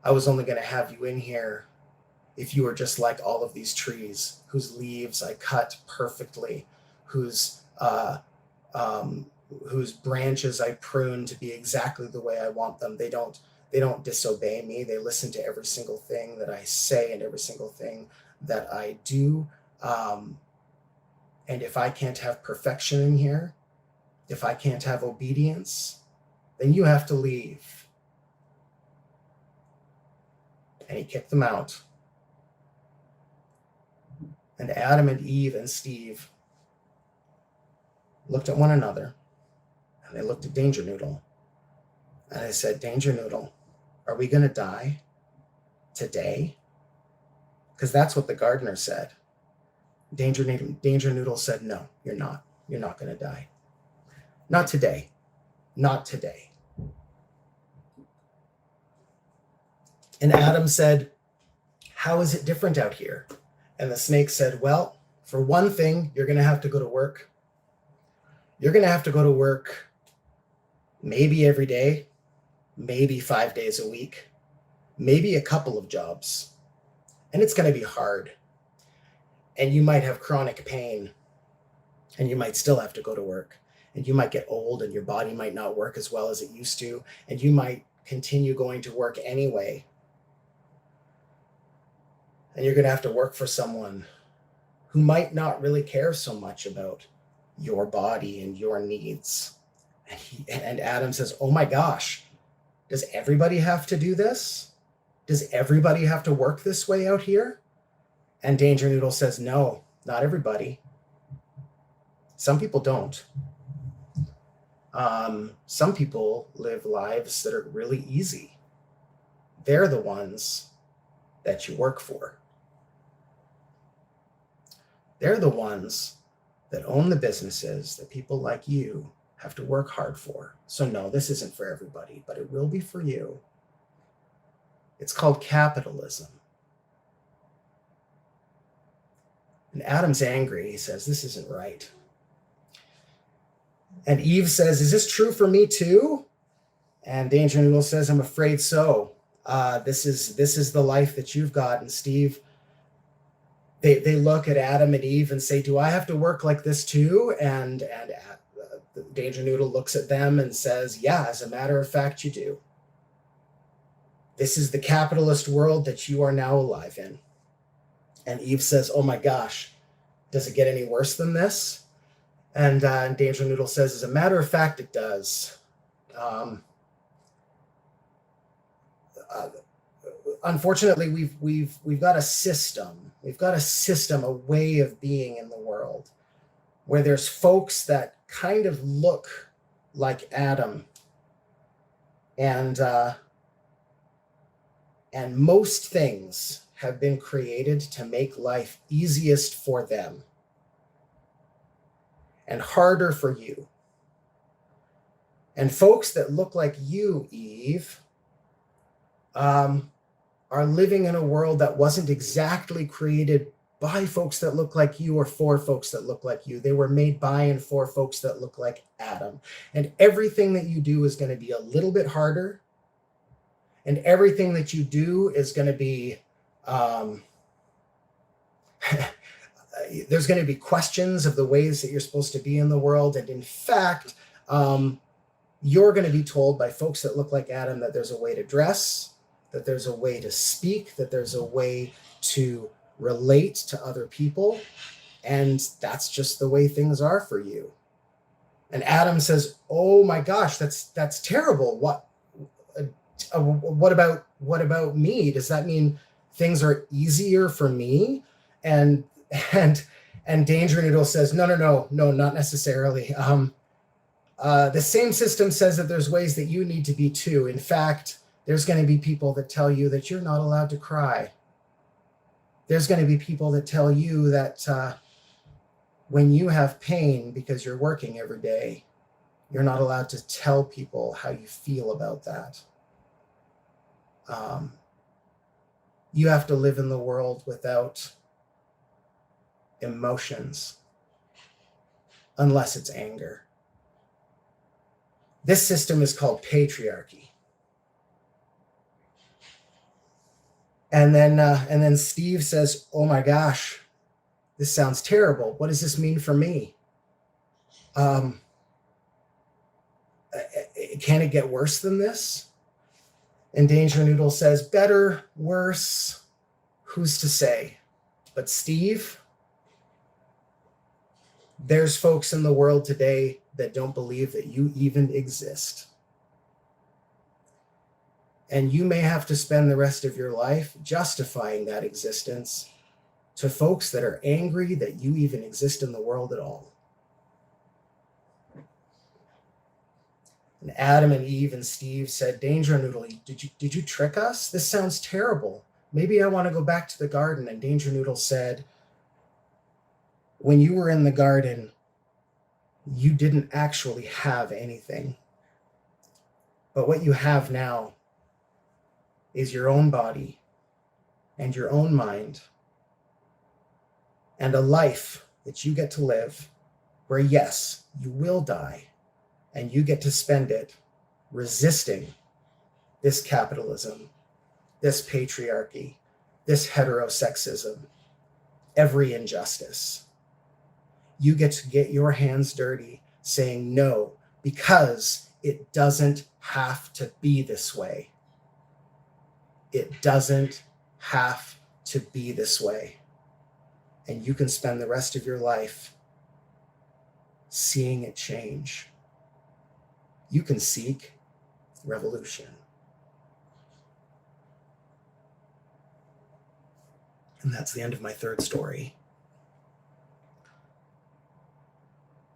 I was only going to have you in here if you were just like all of these trees whose leaves I cut perfectly, whose branches I prune to be exactly the way I want them. They don't disobey me. They listen to every single thing that I say and every single thing that I do. And if I can't have perfection in here, if I can't have obedience, then you have to leave. And he kicked them out. And Adam and Eve and Steve looked at one another, and they looked at DangerNoodle. And I said, DangerNoodle, are we going to die today? Because that's what the gardener said. DangerNoodle said, no, you're not. You're not going to die. Not today. Not today. And Adam said, how is it different out here? And the snake said, well, for one thing, you're going to have to go to work. You're going to have to go to work maybe every day, maybe 5 days a week, maybe a couple of jobs. And it's going to be hard. And you might have chronic pain, and you might still have to go to work. And you might get old, and your body might not work as well as it used to. And you might continue going to work anyway. And you're going to have to work for someone who might not really care so much about your body and your needs. And Adam says, oh my gosh, does everybody have to do this? Does everybody have to work this way out here? And DangerNoodle says, no, not everybody. Some people don't. Some people live lives that are really easy. They're the ones that you work for. They're the ones that own the businesses that people like you have to work hard for. So no, this isn't for everybody, but it will be for you. It's called capitalism. And Adam's angry. He says, this isn't right. And Eve says, is this true for me too? And DangerNoodle says, I'm afraid so. This is the life that you've got. And Steve, they look at Adam and Eve and say, do I have to work like this too? And DangerNoodle looks at them and says, yeah, as a matter of fact, you do. This is the capitalist world that you are now alive in. And Eve says, oh my gosh, does it get any worse than this? And DangerNoodle says, as a matter of fact, it does. Unfortunately, we've got a system. We've got a system, a way of being in the world where there's folks that kind of look like Adam, and most things have been created to make life easiest for them and harder for you. And folks that look like you, Eve, are living in a world that wasn't exactly created by folks that look like you or for folks that look like you. They were made by and for folks that look like Adam. And everything that you do is going to be a little bit harder. And everything that you do is going to be there's going to be questions of the ways that you're supposed to be in the world. And in fact, you're going to be told by folks that look like Adam that there's a way to dress, that there's a way to speak, that there's a way to relate to other people. And that's just the way things are for you. And Adam says, oh my gosh, that's terrible. What about me? Does that mean things are easier for me? And DangerNoodle says, no, not necessarily. The same system says that there's ways that you need to be too. In fact, there's going to be people that tell you that you're not allowed to cry. There's going to be people that tell you that when you have pain because you're working every day, you're not allowed to tell people how you feel about that. You have to live in the world without emotions, unless it's anger. This system is called patriarchy. And then Steve says, oh my gosh, this sounds terrible. What does this mean for me? Can it get worse than this? And DangerNoodle says, better, worse, who's to say? But Steve, there's folks in the world today that don't believe that you even exist. And you may have to spend the rest of your life justifying that existence to folks that are angry that you even exist in the world at all. And Adam and Eve and Steve said, DangerNoodle, did you trick us? This sounds terrible. Maybe I want to go back to the garden. And DangerNoodle said, when you were in the garden, you didn't actually have anything. But what you have now is your own body and your own mind and a life that you get to live where, yes, you will die and you get to spend it resisting this capitalism, this patriarchy, this heterosexism, every injustice. You get to get your hands dirty saying no, because it doesn't have to be this way. It doesn't have to be this way. And you can spend the rest of your life seeing it change. You can seek revolution. And that's the end of my third story.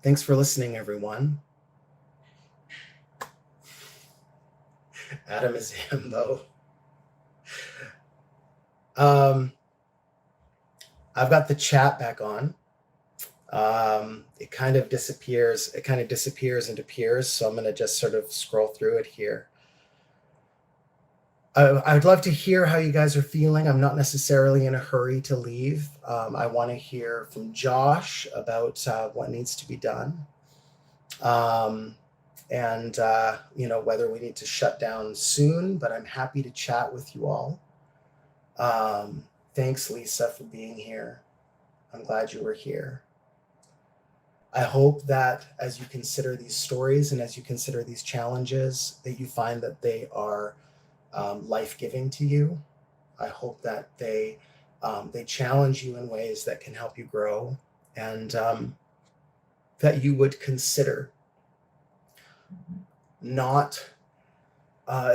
Thanks for listening, everyone. Adam is him, though. I've got the chat back on. It kind of disappears and appears, so I'm going to just sort of scroll through it here. I'd love to hear how you guys are feeling. I'm not necessarily in a hurry to leave. I want to hear from Josh about what needs to be done. And whether we need to shut down soon, but I'm happy to chat with you all. Thanks, Lisa, for being here. I'm glad you were here. I hope that as you consider these stories and as you consider these challenges, that you find that they are life-giving to you. I hope that they challenge you in ways that can help you grow, and that you would consider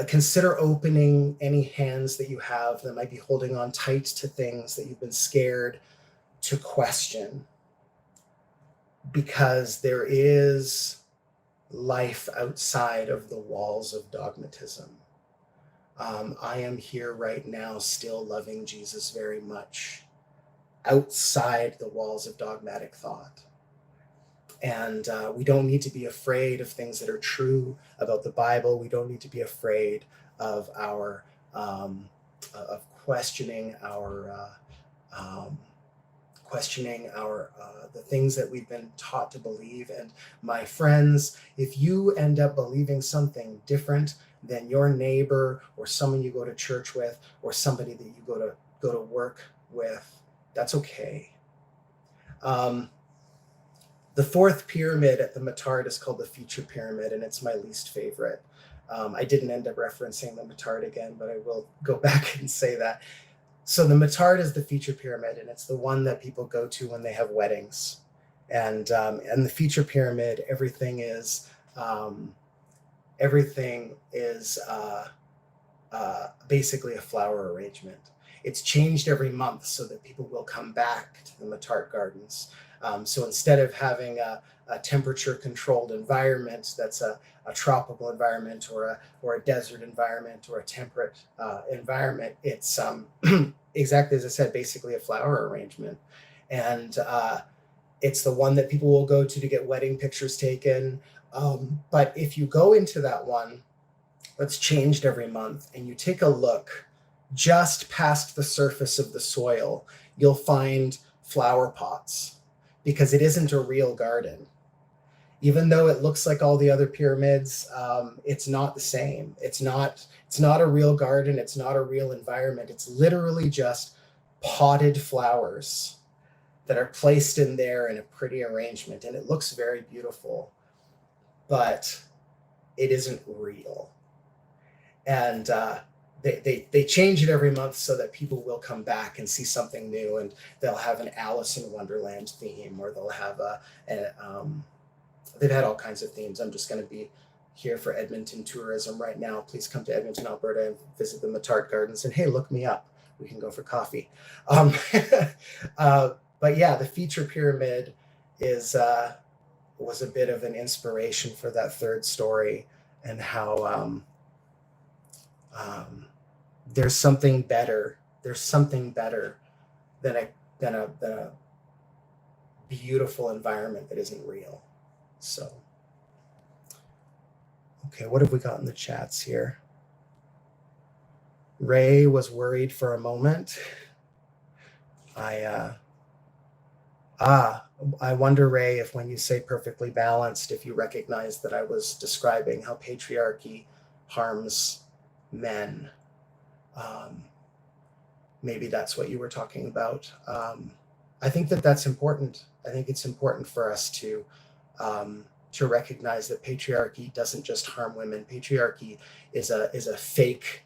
consider opening any hands that you have that might be holding on tight to things that you've been scared to question, because there is life outside of the walls of dogmatism. I am here right now still loving Jesus very much outside the walls of dogmatic thought. And we don't need to be afraid of things that are true about the Bible. We don't need to be afraid of our of questioning the things that we've been taught to believe. And my friends, if you end up believing something different than your neighbor or someone you go to church with or somebody that you go to work with, that's okay. The fourth pyramid at the Matard is called the Feature Pyramid, and it's my least favorite. I didn't end up referencing the Matard again, but I will go back and say that. So the Matard is the Feature Pyramid, and it's the one that people go to when they have weddings. And the Feature Pyramid, everything is basically a flower arrangement. It's changed every month so that people will come back to the Matart Gardens. So instead of having a temperature-controlled environment that's a tropical environment or a desert environment or a temperate environment, it's exactly as I said, basically a flower arrangement. And it's the one that people will go to get wedding pictures taken. But if you go into that one that's changed every month and you take a look just past the surface of the soil, you'll find flower pots, because it isn't a real garden. Even though it looks like all the other pyramids, it's not the same. It's not a real garden. It's not a real environment. It's literally just potted flowers that are placed in there in a pretty arrangement. And it looks very beautiful, but it isn't real. And they change it every month so that people will come back and see something new, and they'll have an Alice in Wonderland theme, or they'll have they've had all kinds of themes. I'm just going to be here for Edmonton tourism right now. Please come to Edmonton, Alberta, and visit the Matart Gardens. And hey, look me up. We can go for coffee. But yeah, the Feature Pyramid was a bit of an inspiration for that third story, and how there's something better. There's something better than a beautiful environment that isn't real. So, okay, what have we got in the chats here? Ray was worried for a moment. I wonder, Ray, if when you say perfectly balanced, if you recognize that I was describing how patriarchy harms men. Maybe that's what you were talking about. I think that's important. I think it's important for us to recognize that patriarchy doesn't just harm women. Patriarchy is a fake.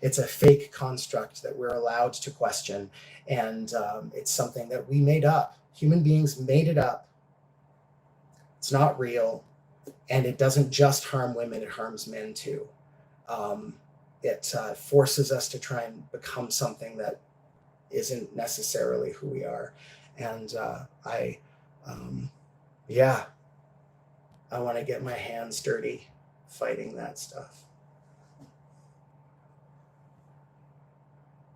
It's a fake construct that we're allowed to question, and it's something that we made up. Human beings made it up. It's not real, and it doesn't just harm women, it harms men too. It forces us to try and become something that isn't necessarily who we are. And I want to get my hands dirty fighting that stuff.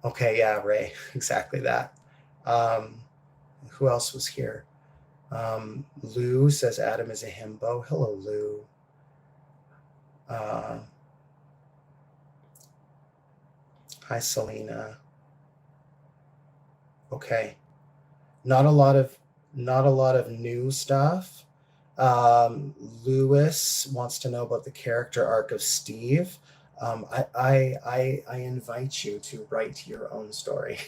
Okay, yeah, Ray, exactly that. Who else was here? Lou says Adam is a himbo. Hello, Lou. Hi, Selena. Okay. Not a lot of new stuff. Lewis wants to know about the character arc of Steve. I invite you to write your own story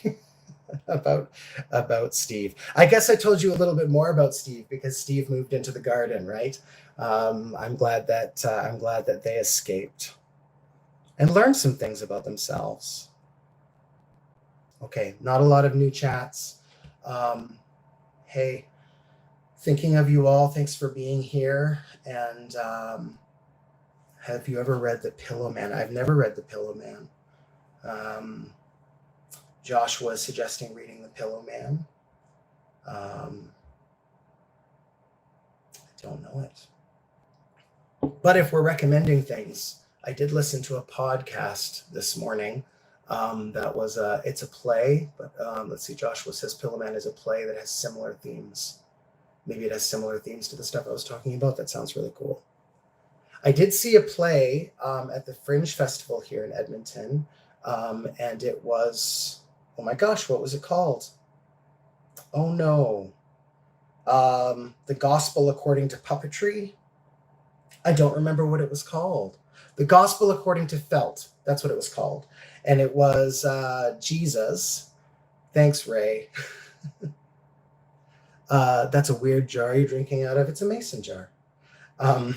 about Steve. I guess I told you a little bit more about Steve because Steve moved into the garden, right? I'm glad that they escaped and learned some things about themselves. Okay, not a lot of new chats. Hey, thinking of you all. Thanks for being here. And have you ever read The Pillow Man? I've never read The Pillow Man. Josh was suggesting reading The Pillow Man. I don't know it. But if we're recommending things, I did listen to a podcast this morning. That was it's a play, but let's see, Joshua says Pillow Man is a play that has similar themes. Maybe it has similar themes to the stuff I was talking about. That sounds really cool. I did see a play at the Fringe Festival here in Edmonton, and it was, oh my gosh, what was it called? Oh no. The Gospel According to Puppetry. I don't remember what it was called. The Gospel According to Felt. That's what it was called. And it was Jesus. Thanks, Ray. That's a weird jar you're drinking out of. It's a mason jar. Um,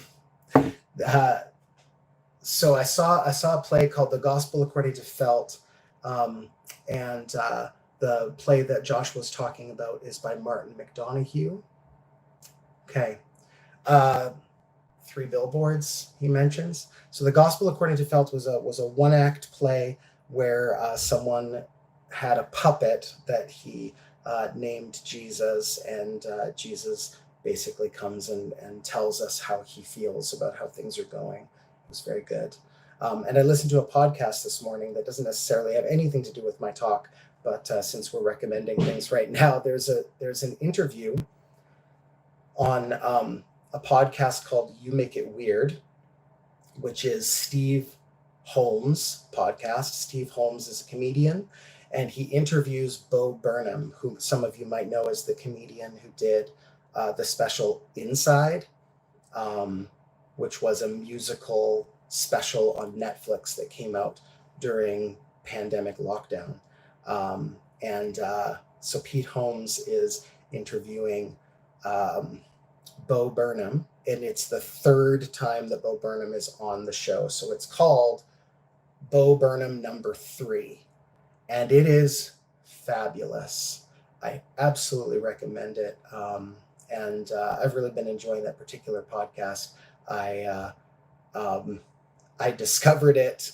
so I saw a play called The Gospel According to Felt, and the play that Josh was talking about is by Martin McDonough. Okay. 3 billboards he mentions. So The Gospel According to Felt was a one-act play where someone had a puppet that he named Jesus, and Jesus basically comes and tells us how he feels about how things are going. It was very good. And I listened to a podcast this morning that doesn't necessarily have anything to do with my talk, but since we're recommending things right now, there's an interview on a podcast called You Make It Weird, which is Steve Holmes' podcast. Steve Holmes is a comedian, and he interviews Bo Burnham, who some of you might know as the comedian who did the special Inside, which was a musical special on Netflix that came out during pandemic lockdown. So Pete Holmes is interviewing Bo Burnham, and it's the 3rd time that Bo Burnham is on the show. So it's called Bo Burnham number 3, and it is fabulous. I absolutely recommend it. And I've really been enjoying that particular podcast. I discovered it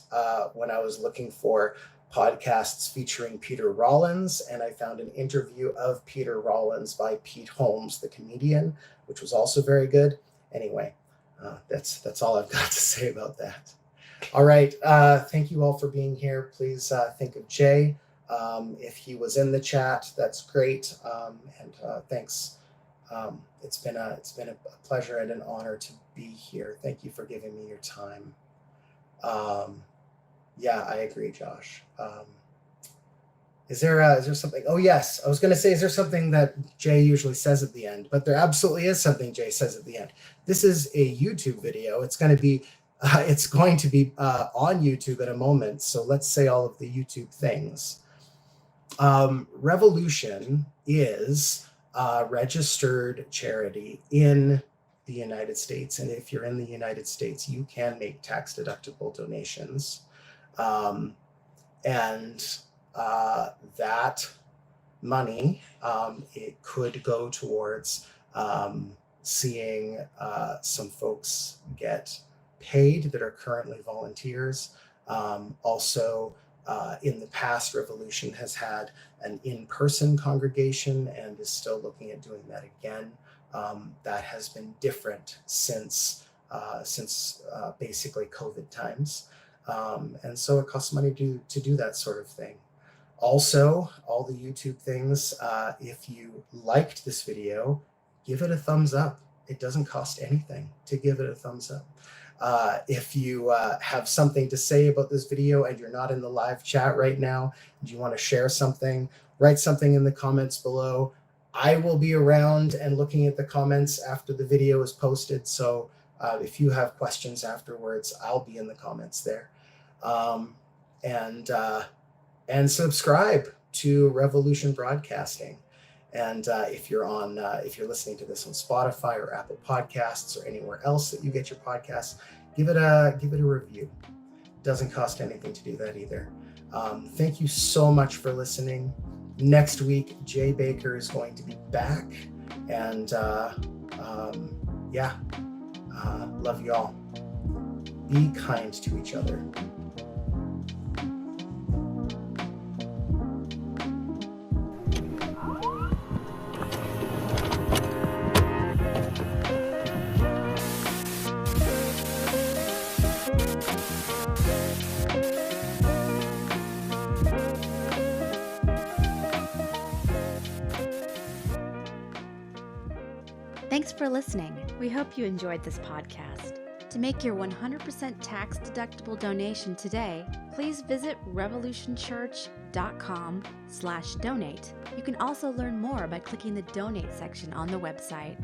when I was looking for podcasts featuring Peter Rollins, and I found an interview of Peter Rollins by Pete Holmes, the comedian, which was also very good. Anyway, that's all I've got to say about that. All right, thank you all for being here. Please think of Jay. If he was in the chat, that's great. And thanks. It's been a pleasure and an honor to be here. Thank you for giving me your time. Yeah, I agree, Josh. Is there something? Oh, yes. I was going to say, is there something that Jay usually says at the end? But there absolutely is something Jay says at the end. This is a YouTube video. It's going to be on YouTube in a moment. So let's say all of the YouTube things. Revolution is a registered charity in the United States. And if you're in the United States, you can make tax-deductible donations. That money, it could go towards seeing some folks get paid that are currently volunteers. Also, in the past, Revolution has had an in-person congregation and is still looking at doing that again. That has been different since basically COVID times. And so it costs money to do that sort of thing. Also, all the YouTube things, if you liked this video, give it a thumbs up. It doesn't cost anything to give it a thumbs up. If you have something to say about this video and you're not in the live chat right now, and you want to share something, write something in the comments below. I will be around and looking at the comments after the video is posted. So if you have questions afterwards, I'll be in the comments there. And subscribe to Revolution Broadcasting. And if you're listening to this on Spotify or Apple Podcasts or anywhere else that you get your podcasts, give it a review. It doesn't cost anything to do that either. Thank you so much for listening. Next week, Jay Baker is going to be back, and love you all. Be kind to each other. Thanks for listening. We hope you enjoyed this podcast. To make your 100% tax-deductible donation today, please visit revolutionchurch.com/donate. You can also learn more by clicking the donate section on the website.